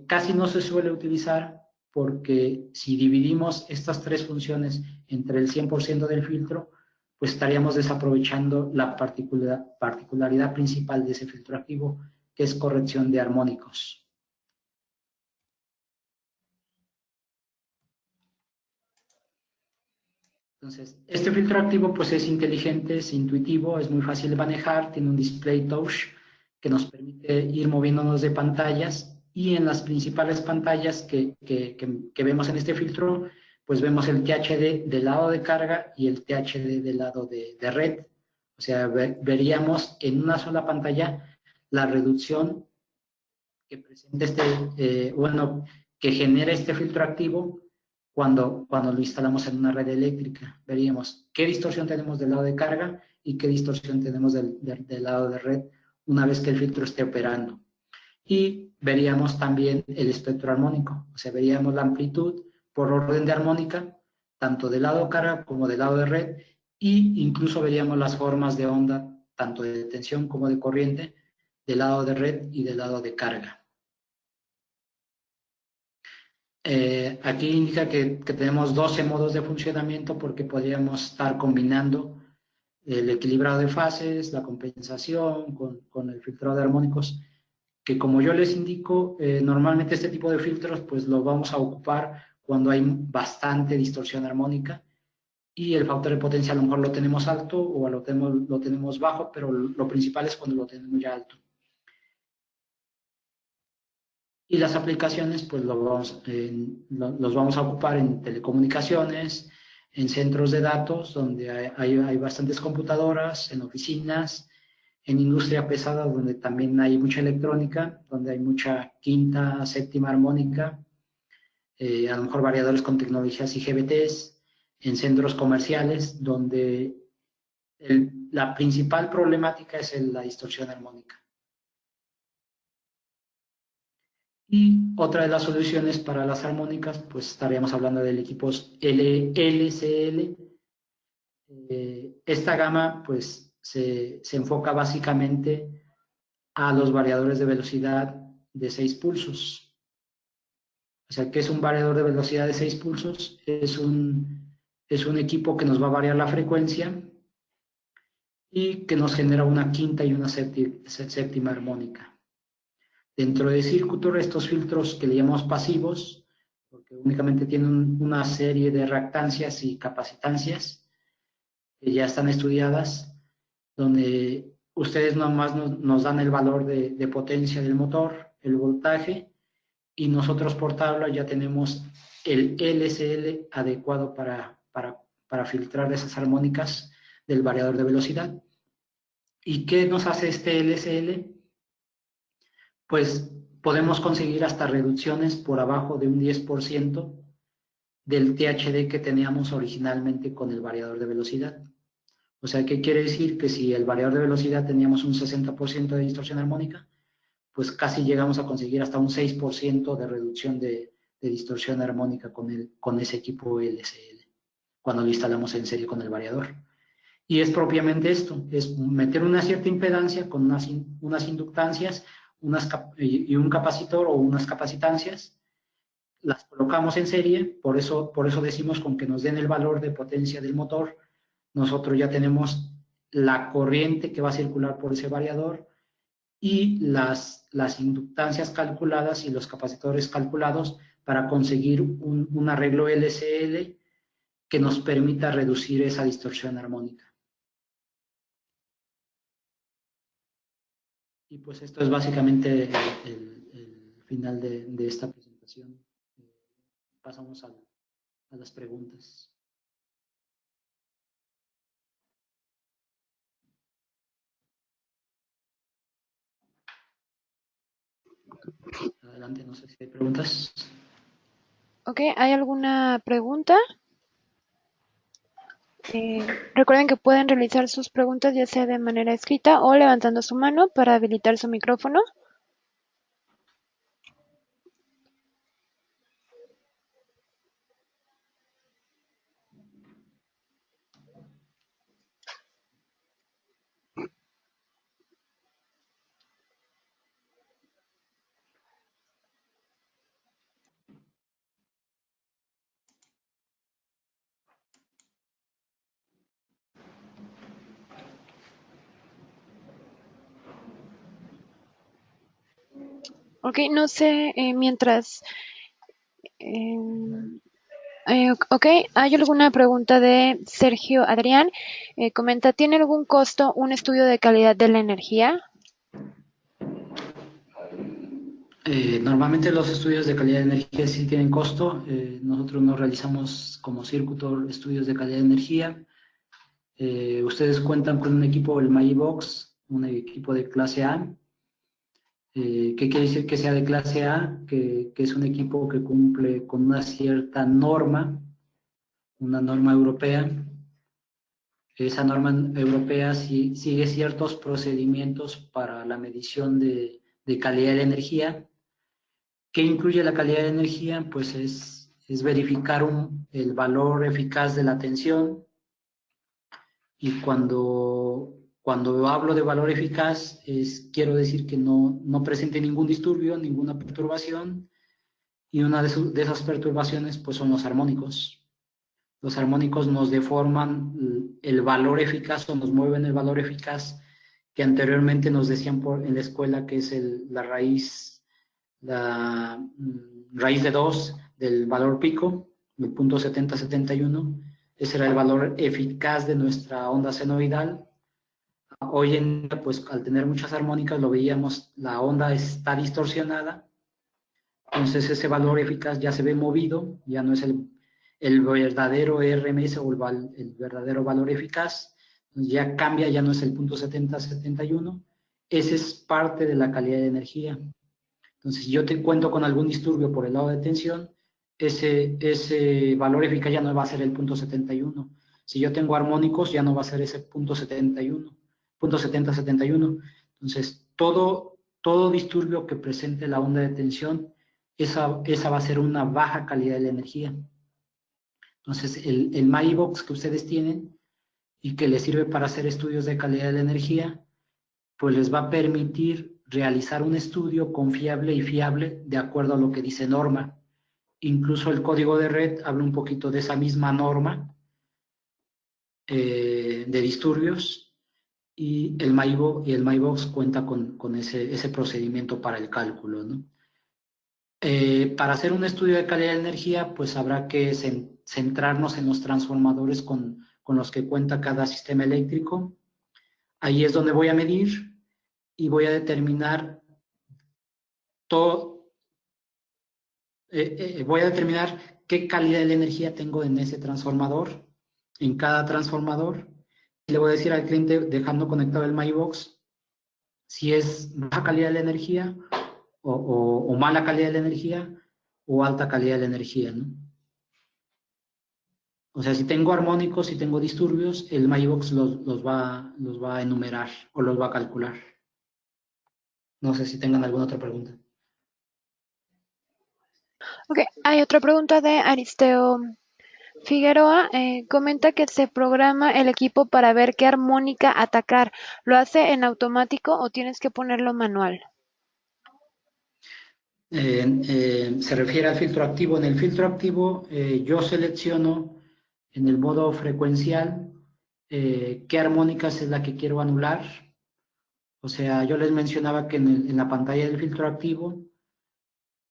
casi no se suele utilizar, porque si dividimos estas tres funciones entre el 100% del filtro, pues estaríamos desaprovechando la particularidad principal de ese filtro activo, que es corrección de armónicos. Entonces, este filtro activo pues es inteligente, es intuitivo, es muy fácil de manejar, tiene un display touch que nos permite ir moviéndonos de pantallas, y en las principales pantallas que vemos en este filtro, pues vemos el THD del lado de carga y el THD del lado de red. O sea, veríamos en una sola pantalla la reducción que presenta que genera este filtro activo cuando lo instalamos en una red eléctrica. Veríamos qué distorsión tenemos del lado de carga y qué distorsión tenemos del lado de red una vez que el filtro esté operando. Y veríamos también el espectro armónico, o sea, veríamos la amplitud por orden de armónica, tanto del lado de carga como del lado de red, y incluso veríamos las formas de onda, tanto de tensión como de corriente, del lado de red y del lado de carga. Aquí indica que tenemos 12 modos de funcionamiento, porque podríamos estar combinando el equilibrado de fases, la compensación con el filtrado de armónicos, que como yo les indico, normalmente este tipo de filtros pues lo vamos a ocupar cuando hay bastante distorsión armónica y el factor de potencia a lo mejor lo tenemos alto o lo tenemos bajo, pero lo principal es cuando lo tenemos ya alto. Y las aplicaciones, pues los vamos a ocupar en telecomunicaciones, en centros de datos, donde hay bastantes computadoras, en oficinas, en industria pesada, donde también hay mucha electrónica, donde hay mucha quinta, séptima armónica, a lo mejor variadores con tecnologías IGBTs, en centros comerciales, donde la principal problemática es la distorsión armónica. Y otra de las soluciones para las armónicas, pues estaríamos hablando del equipos LCL. Esta gama, pues, se enfoca básicamente a los variadores de velocidad de 6 pulsos. O sea, ¿qué es un variador de velocidad de 6 pulsos? Es un equipo que nos va a variar la frecuencia y que nos genera una quinta y una séptima armónica. Dentro de Circutor, estos filtros que le llamamos pasivos, porque únicamente tienen una serie de reactancias y capacitancias que ya están estudiadas, donde ustedes nomás nos dan el valor de potencia del motor, el voltaje, y nosotros por tabla ya tenemos el LCL adecuado para filtrar esas armónicas del variador de velocidad. ¿Y qué nos hace este LCL? Pues podemos conseguir hasta reducciones por abajo de un 10% del THD que teníamos originalmente con el variador de velocidad. O sea, ¿qué quiere decir? Que si el variador de velocidad teníamos un 60% de distorsión armónica, pues casi llegamos a conseguir hasta un 6% de reducción de distorsión armónica con ese equipo LCL, cuando lo instalamos en serie con el variador. Y es propiamente esto, es meter una cierta impedancia con unas inductancias y un capacitor o unas capacitancias, las colocamos en serie, por eso decimos con que nos den el valor de potencia del motor, nosotros ya tenemos la corriente que va a circular por ese variador y las inductancias calculadas y los capacitores calculados para conseguir un arreglo LCL que nos permita reducir esa distorsión armónica. Y pues esto es básicamente el final de esta presentación. Pasamos a las preguntas. Adelante, no sé si hay preguntas. Ok, ¿hay alguna pregunta? Recuerden que pueden realizar sus preguntas ya sea de manera escrita o levantando su mano para habilitar su micrófono. Ok, no sé, mientras... ok, hay alguna pregunta de Sergio Adrián. Comenta, ¿tiene algún costo un estudio de calidad de la energía? Normalmente los estudios de calidad de energía sí tienen costo. Nosotros no realizamos como Circutor estudios de calidad de energía. Ustedes cuentan con un equipo, el Magibox, un equipo de clase A. ¿Qué quiere decir que sea de clase A? Que es un equipo que cumple con una cierta norma, una norma europea. Esa norma europea sigue ciertos procedimientos para la medición de calidad de la energía. ¿Qué incluye la calidad de energía? Pues es verificar el valor eficaz de la tensión, y cuando hablo de valor eficaz, quiero decir que no presente ningún disturbio, ninguna perturbación, y una de esas perturbaciones pues son los armónicos. Los armónicos nos deforman el valor eficaz o nos mueven el valor eficaz que anteriormente nos decían en la escuela que es la raíz de 2 del valor pico, el punto 7071. Ese era el valor eficaz de nuestra onda senoidal. Hoy en día, pues al tener muchas armónicas, lo veíamos, la onda está distorsionada, entonces ese valor eficaz ya se ve movido, ya no es el verdadero RMS o el verdadero valor eficaz, ya cambia, ya no es el punto 7071. Ese es parte de la calidad de energía. Entonces, si yo te cuento con algún disturbio por el lado de tensión, ese valor eficaz ya no va a ser el punto 71. Si yo tengo armónicos, ya no va a ser ese punto 71, punto 7071. Entonces, todo disturbio que presente la onda de tensión, esa va a ser una baja calidad de la energía. Entonces, el MyBox que ustedes tienen y que les sirve para hacer estudios de calidad de la energía, pues les va a permitir realizar un estudio confiable y fiable de acuerdo a lo que dice norma. Incluso el código de red habla un poquito de esa misma norma de disturbios y el MyBox cuenta con ese procedimiento para el cálculo, ¿no? Para hacer un estudio de calidad de energía, pues habrá que centrarnos en los transformadores con los que cuenta cada sistema eléctrico. Ahí es donde voy a medir y voy a determinar voy a determinar qué calidad de energía tengo en ese transformador, en cada transformador. Y le voy a decir al cliente, dejando conectado el MyBox, si es baja calidad de la energía o mala calidad de la energía o alta calidad de la energía, ¿no? O sea, si tengo armónicos, si tengo disturbios, el MyBox los va a enumerar o los va a calcular. No sé si tengan alguna otra pregunta. Ok, hay otra pregunta de Aristeo Figueroa. Comenta que se programa el equipo para ver qué armónica atacar. ¿Lo hace en automático o tienes que ponerlo manual? Se refiere al filtro activo. En el filtro activo yo selecciono en el modo frecuencial qué armónicas es la que quiero anular. O sea, yo les mencionaba que en la pantalla del filtro activo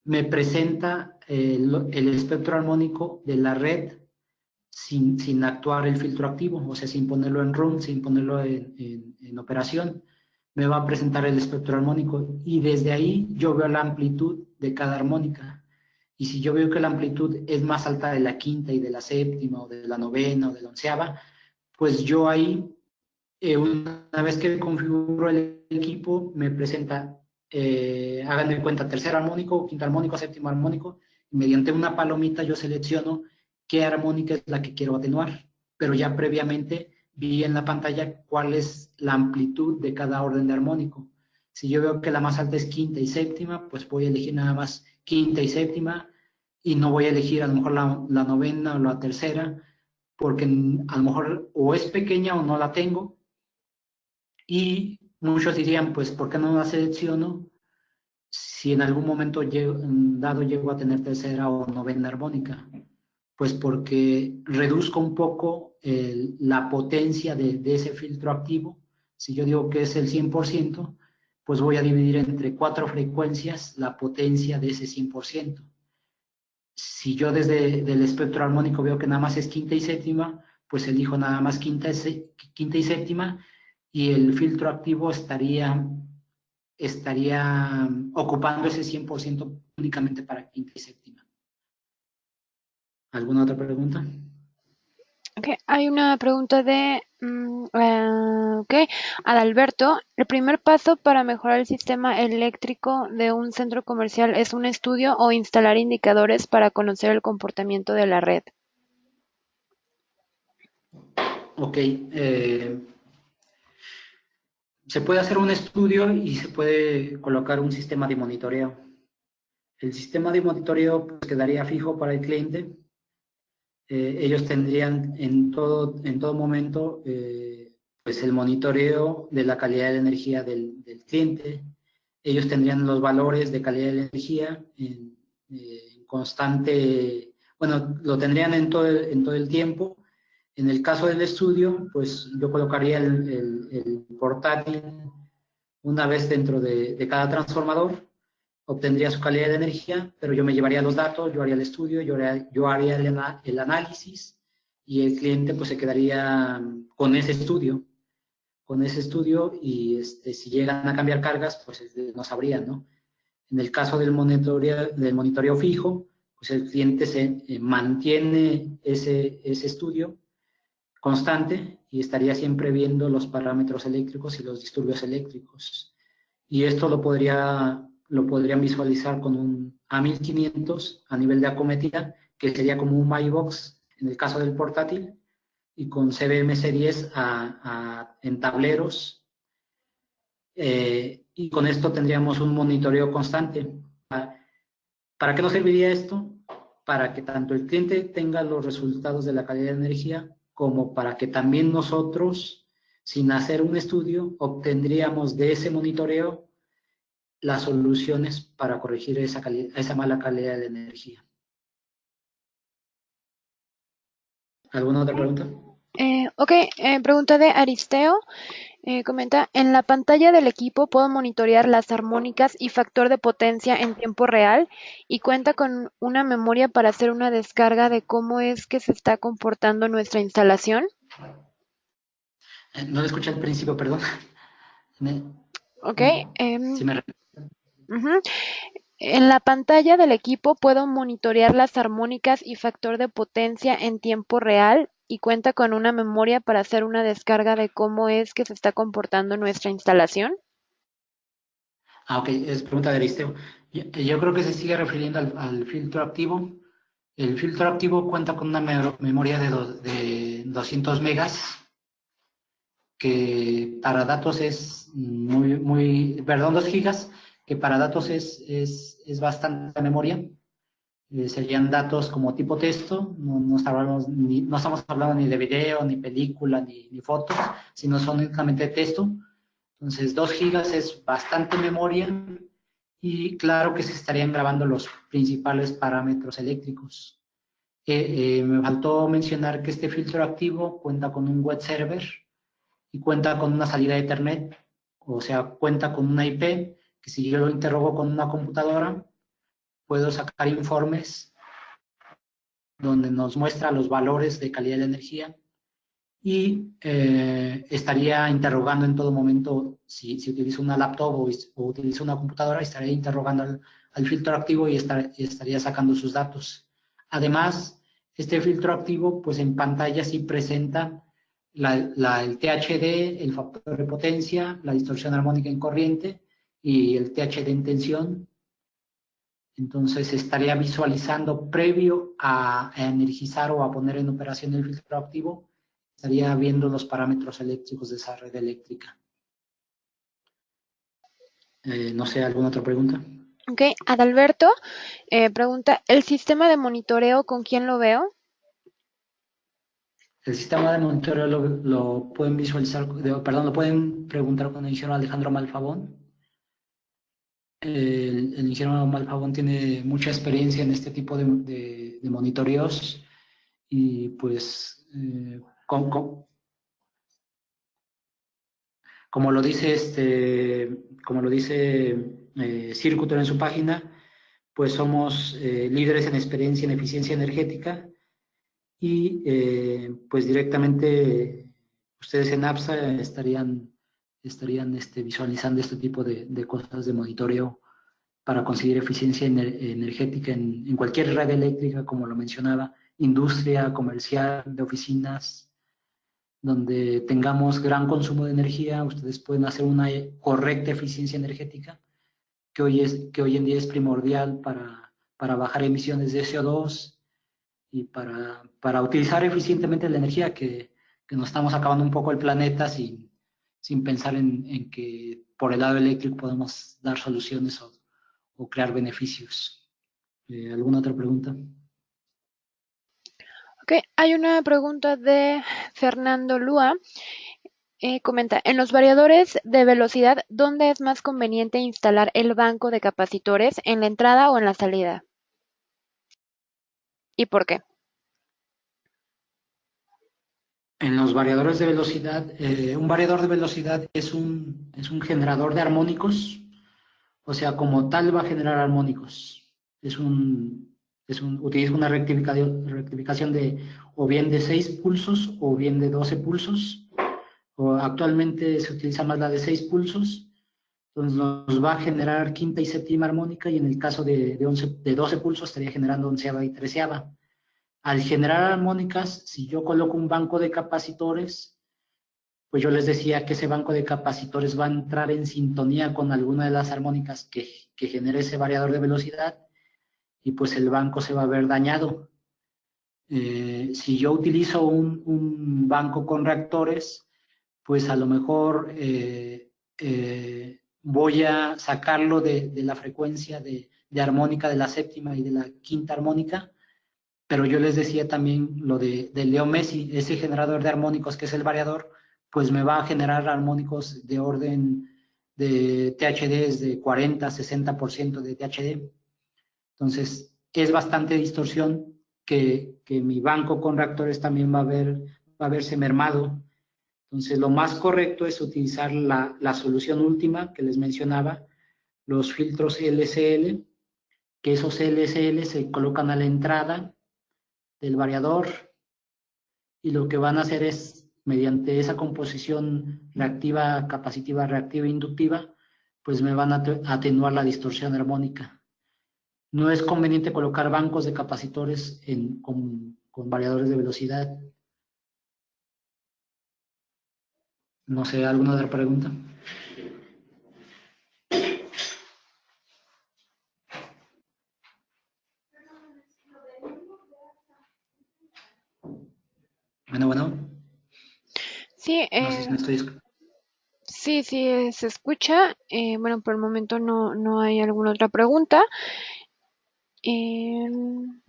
me presenta el espectro armónico de la red sin actuar el filtro activo, o sea, sin ponerlo en run, sin ponerlo en operación, me va a presentar el espectro armónico y desde ahí yo veo la amplitud de cada armónica. Y si yo veo que la amplitud es más alta de la quinta y de la séptima o de la novena o de la onceava, pues yo ahí, una vez que configuro el equipo, me presenta, hagan de cuenta, tercer armónico, quinto armónico, séptimo armónico, y mediante una palomita yo selecciono qué armónica es la que quiero atenuar, pero ya previamente vi en la pantalla cuál es la amplitud de cada orden de armónico. Si yo veo que la más alta es quinta y séptima, pues voy a elegir nada más quinta y séptima y no voy a elegir a lo mejor la novena o la tercera, porque a lo mejor o es pequeña o no la tengo. Y muchos dirían, pues, ¿por qué no la selecciono si en algún momento dado llego a tener tercera o novena armónica? Pues porque reduzco un poco la potencia de ese filtro activo. Si yo digo que es el 100%, pues voy a dividir entre 4 frecuencias la potencia de ese 100%. Si yo desde el espectro armónico veo que nada más es quinta y séptima, pues elijo nada más quinta y séptima y el filtro activo estaría ocupando ese 100% únicamente para quinta y séptima. ¿Alguna otra pregunta? Ok, hay una pregunta de Adalberto. El primer paso para mejorar el sistema eléctrico de un centro comercial es un estudio o instalar indicadores para conocer el comportamiento de la red. Ok. Se puede hacer un estudio y se puede colocar un sistema de monitoreo. El sistema de monitoreo pues, quedaría fijo para el cliente. Ellos tendrían en todo momento pues el monitoreo de la calidad de energía del cliente. Ellos tendrían los valores de calidad de energía en constante Bueno, lo tendrían en todo el tiempo. En el caso del estudio, pues yo colocaría el portátil una vez dentro de cada transformador, obtendría su calidad de energía, pero yo me llevaría los datos, yo haría el estudio, yo haría el análisis y el cliente pues se quedaría con ese estudio y si llegan a cambiar cargas, pues no sabrían, ¿no? En el caso del monitoreo fijo, pues el cliente se mantiene ese estudio constante y estaría siempre viendo los parámetros eléctricos y los disturbios eléctricos. Y esto lo podrían visualizar con un A1500 a nivel de acometida, que sería como un MyBox en el caso del portátil, y con CBM series en tableros. Y con esto tendríamos un monitoreo constante. ¿Para qué nos serviría esto? Para que tanto el cliente tenga los resultados de la calidad de energía, como para que también nosotros, sin hacer un estudio, obtendríamos de ese monitoreo las soluciones para corregir esa mala calidad de energía. ¿Alguna otra pregunta? Ok, pregunta de Aristeo. Comenta, en la pantalla del equipo puedo monitorear las armónicas y factor de potencia en tiempo real y cuenta con una memoria para hacer una descarga de cómo es que se está comportando nuestra instalación. No lo escuché al principio, perdón. Me, Ok. si me... Ujú. En la pantalla del equipo puedo monitorear las armónicas y factor de potencia en tiempo real y cuenta con una memoria para hacer una descarga de cómo es que se está comportando nuestra instalación. Ok, es pregunta de Aristeo. Yo creo que se sigue refiriendo al filtro activo. El filtro activo cuenta con una memoria de 200 megas, que para datos es perdón, 2 gigas, que para datos es bastante memoria. Serían datos como tipo texto, no estamos hablando ni de video, ni película, ni fotos, sino son únicamente texto. Entonces, 2 gigas es bastante memoria y claro que se estarían grabando los principales parámetros eléctricos. Me faltó mencionar que este filtro activo cuenta con un web server y cuenta con una salida de Ethernet, o sea, cuenta con una IP que si yo lo interrogo con una computadora, puedo sacar informes donde nos muestra los valores de calidad de energía y estaría interrogando en todo momento, si utilizo una laptop o utilizo una computadora, estaría interrogando al filtro activo y estaría sacando sus datos. Además, este filtro activo, pues en pantalla sí presenta el THD, el factor de potencia, la distorsión armónica en corriente y el THD en tensión. Entonces estaría visualizando previo a energizar o a poner en operación el filtro activo, estaría viendo los parámetros eléctricos de esa red eléctrica. No sé, ¿alguna otra pregunta? Ok, Adalberto pregunta, ¿el sistema de monitoreo con quién lo veo? El sistema de monitoreo lo pueden visualizar, perdón, lo pueden preguntar con el ingeniero Alejandro Malfabón. El ingeniero Malfabón tiene mucha experiencia en este tipo de monitoreos y pues como lo dice Circutor en su página, pues somos líderes en experiencia en eficiencia energética y pues directamente ustedes en APSA estarían visualizando este tipo de cosas de monitoreo para conseguir eficiencia energética en cualquier red eléctrica, como lo mencionaba, industria, comercial, de oficinas, donde tengamos gran consumo de energía, ustedes pueden hacer una correcta eficiencia energética, que hoy en día es primordial para bajar emisiones de CO2 y para utilizar eficientemente la energía, que nos estamos acabando un poco el planeta sin pensar en que por el lado eléctrico podemos dar soluciones o crear beneficios. ¿Alguna otra pregunta? Ok, hay una pregunta de Fernando Lúa. Comenta, en los variadores de velocidad, ¿dónde es más conveniente instalar el banco de capacitores? ¿En la entrada o en la salida? ¿Y por qué? En los variadores de velocidad, un variador de velocidad es un generador de armónicos, o sea, como tal va a generar armónicos. Utiliza una rectificación de o bien de 6 pulsos o bien de 12 pulsos. O actualmente se utiliza más la de 6 pulsos, entonces nos va a generar quinta y séptima armónica, y en el caso de 12 pulsos estaría generando onceava y treceava. Al generar armónicas, si yo coloco un banco de capacitores, pues yo les decía que ese banco de capacitores va a entrar en sintonía con alguna de las armónicas que genere ese variador de velocidad, y pues el banco se va a ver dañado. Si yo utilizo un banco con reactores, pues a lo mejor voy a sacarlo de la frecuencia de armónica de la séptima y de la quinta armónica, pero yo les decía también lo de Leo Messi, ese generador de armónicos que es el variador, pues me va a generar armónicos de orden de THD de 40-60% de THD. Entonces, es bastante distorsión que mi banco con reactores también va a verse mermado. Entonces, lo más correcto es utilizar la solución última que les mencionaba, los filtros LCL, que esos LCL se colocan a la entrada del variador, y lo que van a hacer es, mediante esa composición reactiva, capacitiva, reactiva e inductiva, pues me van a atenuar la distorsión armónica. No es conveniente colocar bancos de capacitores con variadores de velocidad. No sé, ¿alguna otra pregunta? Bueno, Sí, no sé si me estoy... sí, sí, se escucha. Bueno, por el momento no hay alguna otra pregunta. Em,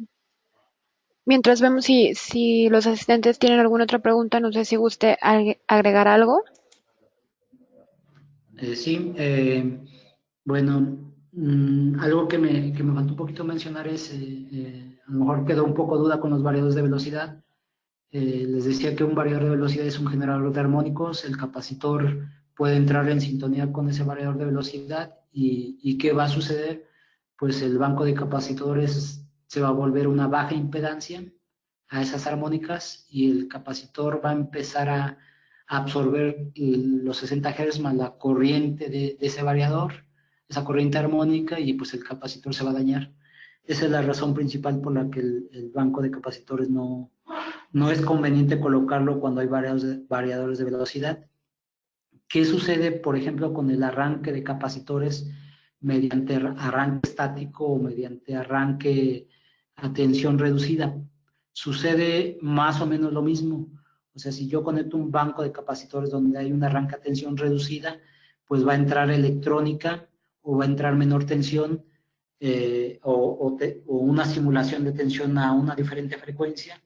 Mientras vemos si los asistentes tienen alguna otra pregunta, no sé si guste agregar algo. Sí, bueno, algo que me faltó un poquito mencionar es, a lo mejor quedó un poco duda con los variadores de velocidad. Les decía que un variador de velocidad es un generador de armónicos, el capacitor puede entrar en sintonía con ese variador de velocidad, y ¿qué va a suceder? Pues el banco de capacitores se va a volver una baja impedancia a esas armónicas, y el capacitor va a empezar a absorber los 60 Hz más la corriente de ese variador, esa corriente armónica, y pues el capacitor se va a dañar. Esa es la razón principal por la que el banco de capacitores no es conveniente colocarlo cuando hay variadores de velocidad. ¿Qué sucede, por ejemplo, con el arranque de capacitores mediante arranque estático o mediante arranque a tensión reducida? Sucede más o menos lo mismo. O sea, si yo conecto un banco de capacitores donde hay un arranque a tensión reducida, pues va a entrar electrónica o va a entrar menor tensión, o una simulación de tensión a una diferente frecuencia,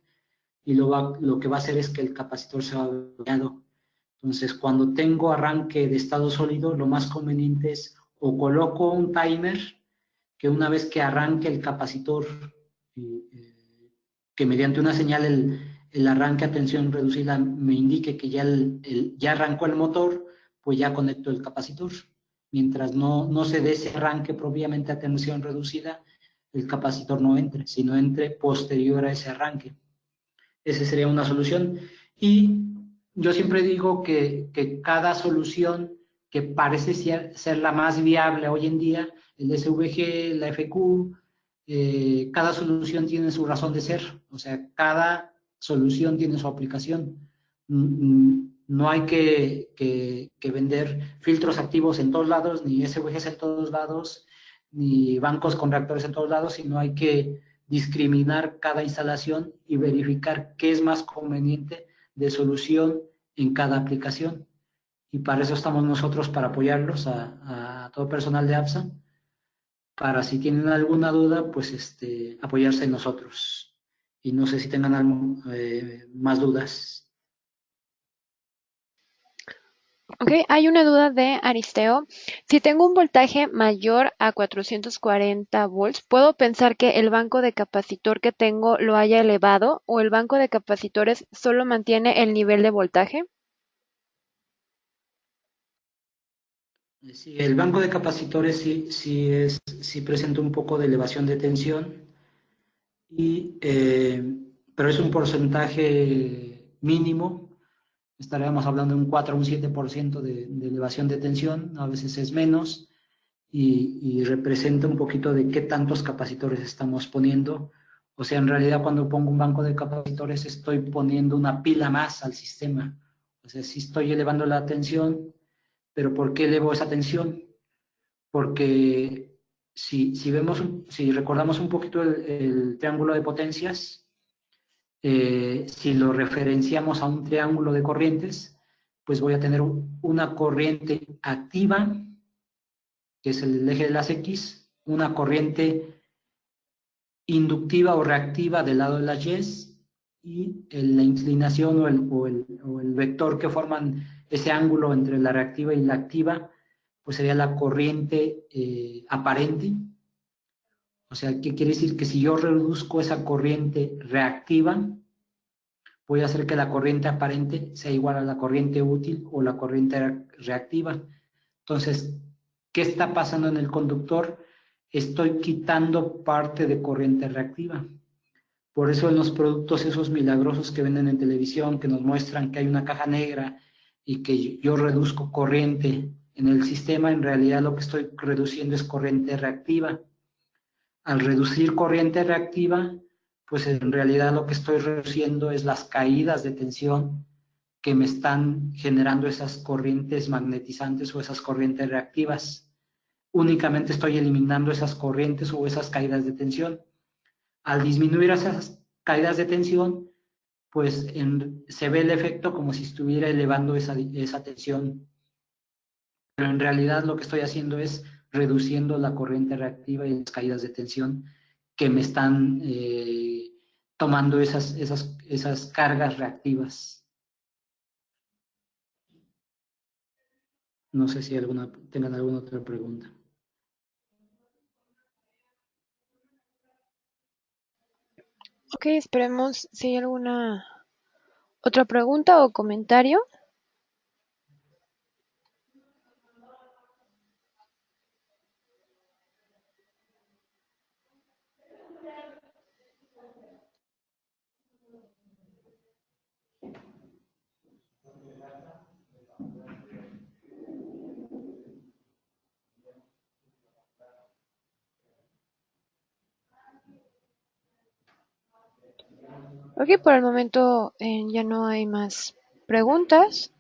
y lo que va a hacer es que el capacitor se va a ver dañado. Entonces, cuando tengo arranque de estado sólido, lo más conveniente es o coloco un timer que una vez que arranque el capacitor, que mediante una señal el arranque a tensión reducida me indique que ya arrancó el motor, pues ya conecto el capacitor. Mientras no se dé ese arranque propiamente a tensión reducida, el capacitor no entre, sino entre posterior a ese arranque. Esa sería una solución. Y yo siempre digo que cada solución que parece ser la más viable hoy en día, el SVG, la FQ, cada solución tiene su razón de ser. O sea, cada solución tiene su aplicación. No hay que vender filtros activos en todos lados, ni SVGs en todos lados, ni bancos con reactores en todos lados, sino hay que discriminar cada instalación y verificar qué es más conveniente de solución en cada aplicación. Y para eso estamos nosotros, para apoyarlos a todo personal de APSA, para si tienen alguna duda, pues apoyarse en nosotros. Y no sé si tengan más dudas. Ok, hay una duda de Aristeo. Si tengo un voltaje mayor a 440 volts, ¿puedo pensar que el banco de capacitor que tengo lo haya elevado o el banco de capacitores solo mantiene el nivel de voltaje? Sí, el banco de capacitores sí presenta un poco de elevación de tensión, y, pero es un porcentaje mínimo. Estaríamos hablando de un 4 o un 7% de elevación de tensión, a veces es menos, y representa un poquito de qué tantos capacitores estamos poniendo. O sea, en realidad cuando pongo un banco de capacitores estoy poniendo una pila más al sistema. O sea, sí estoy elevando la tensión, pero ¿por qué elevo esa tensión? Porque si recordamos un poquito el triángulo de potencias, si lo referenciamos a un triángulo de corrientes, pues voy a tener una corriente activa, que es el eje de las X, una corriente inductiva o reactiva del lado de las Y, la inclinación o el vector que forman ese ángulo entre la reactiva y la activa, pues sería la corriente aparente. O sea, ¿qué quiere decir? Que si yo reduzco esa corriente reactiva, voy a hacer que la corriente aparente sea igual a la corriente útil o la corriente reactiva. Entonces, ¿qué está pasando en el conductor? Estoy quitando parte de corriente reactiva. Por eso en los productos esos milagrosos que venden en televisión, que nos muestran que hay una caja negra y que yo reduzco corriente en el sistema, en realidad lo que estoy reduciendo es corriente reactiva. Al reducir corriente reactiva, pues en realidad lo que estoy reduciendo es las caídas de tensión que me están generando esas corrientes magnetizantes o esas corrientes reactivas. Únicamente estoy eliminando esas corrientes o esas caídas de tensión. Al disminuir esas caídas de tensión, pues se ve el efecto como si estuviera elevando esa tensión, pero en realidad lo que estoy haciendo es reduciendo la corriente reactiva y las caídas de tensión que me están tomando esas cargas reactivas. No sé si tengan alguna otra pregunta. Ok, esperemos si hay alguna otra pregunta o comentario. Ok, por el momento ya no hay más preguntas.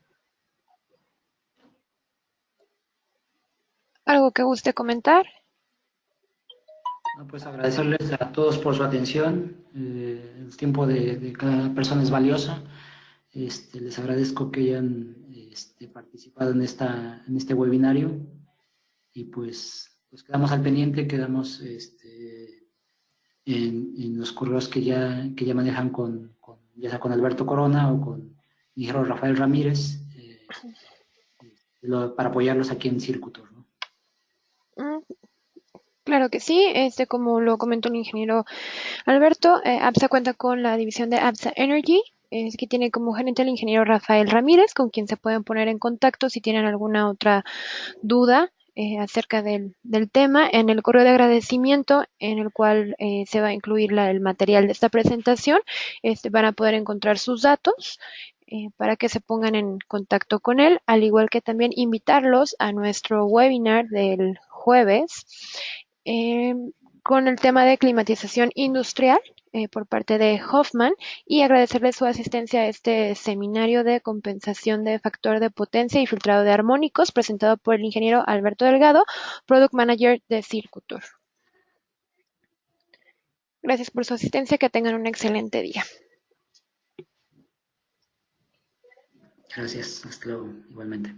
¿Algo que guste comentar? No, pues agradecerles a todos por su atención. El tiempo de cada persona es valioso. Les agradezco que hayan participado en este webinario, y pues quedamos al pendiente, quedamos en los correos que ya manejan ya sea con Alberto Corona o con el ingeniero Rafael Ramírez, para apoyarlos aquí en Circutor, ¿no? Mm, claro que sí, como lo comentó el ingeniero Alberto, APSA cuenta con la división de APSA Energy, que tiene como gerente al ingeniero Rafael Ramírez, con quien se pueden poner en contacto si tienen alguna otra duda acerca del tema. En el correo de agradecimiento, en el cual se va a incluir el material de esta presentación, van a poder encontrar sus datos para que se pongan en contacto con él, al igual que también invitarlos a nuestro webinar del jueves eh, con el tema de climatización industrial por parte de Hoffman, y agradecerle su asistencia a este seminario de compensación de factor de potencia y filtrado de armónicos presentado por el ingeniero Alberto Delgado, Product Manager de Circutor. Gracias por su asistencia, que tengan un excelente día. Gracias, hasta luego, igualmente.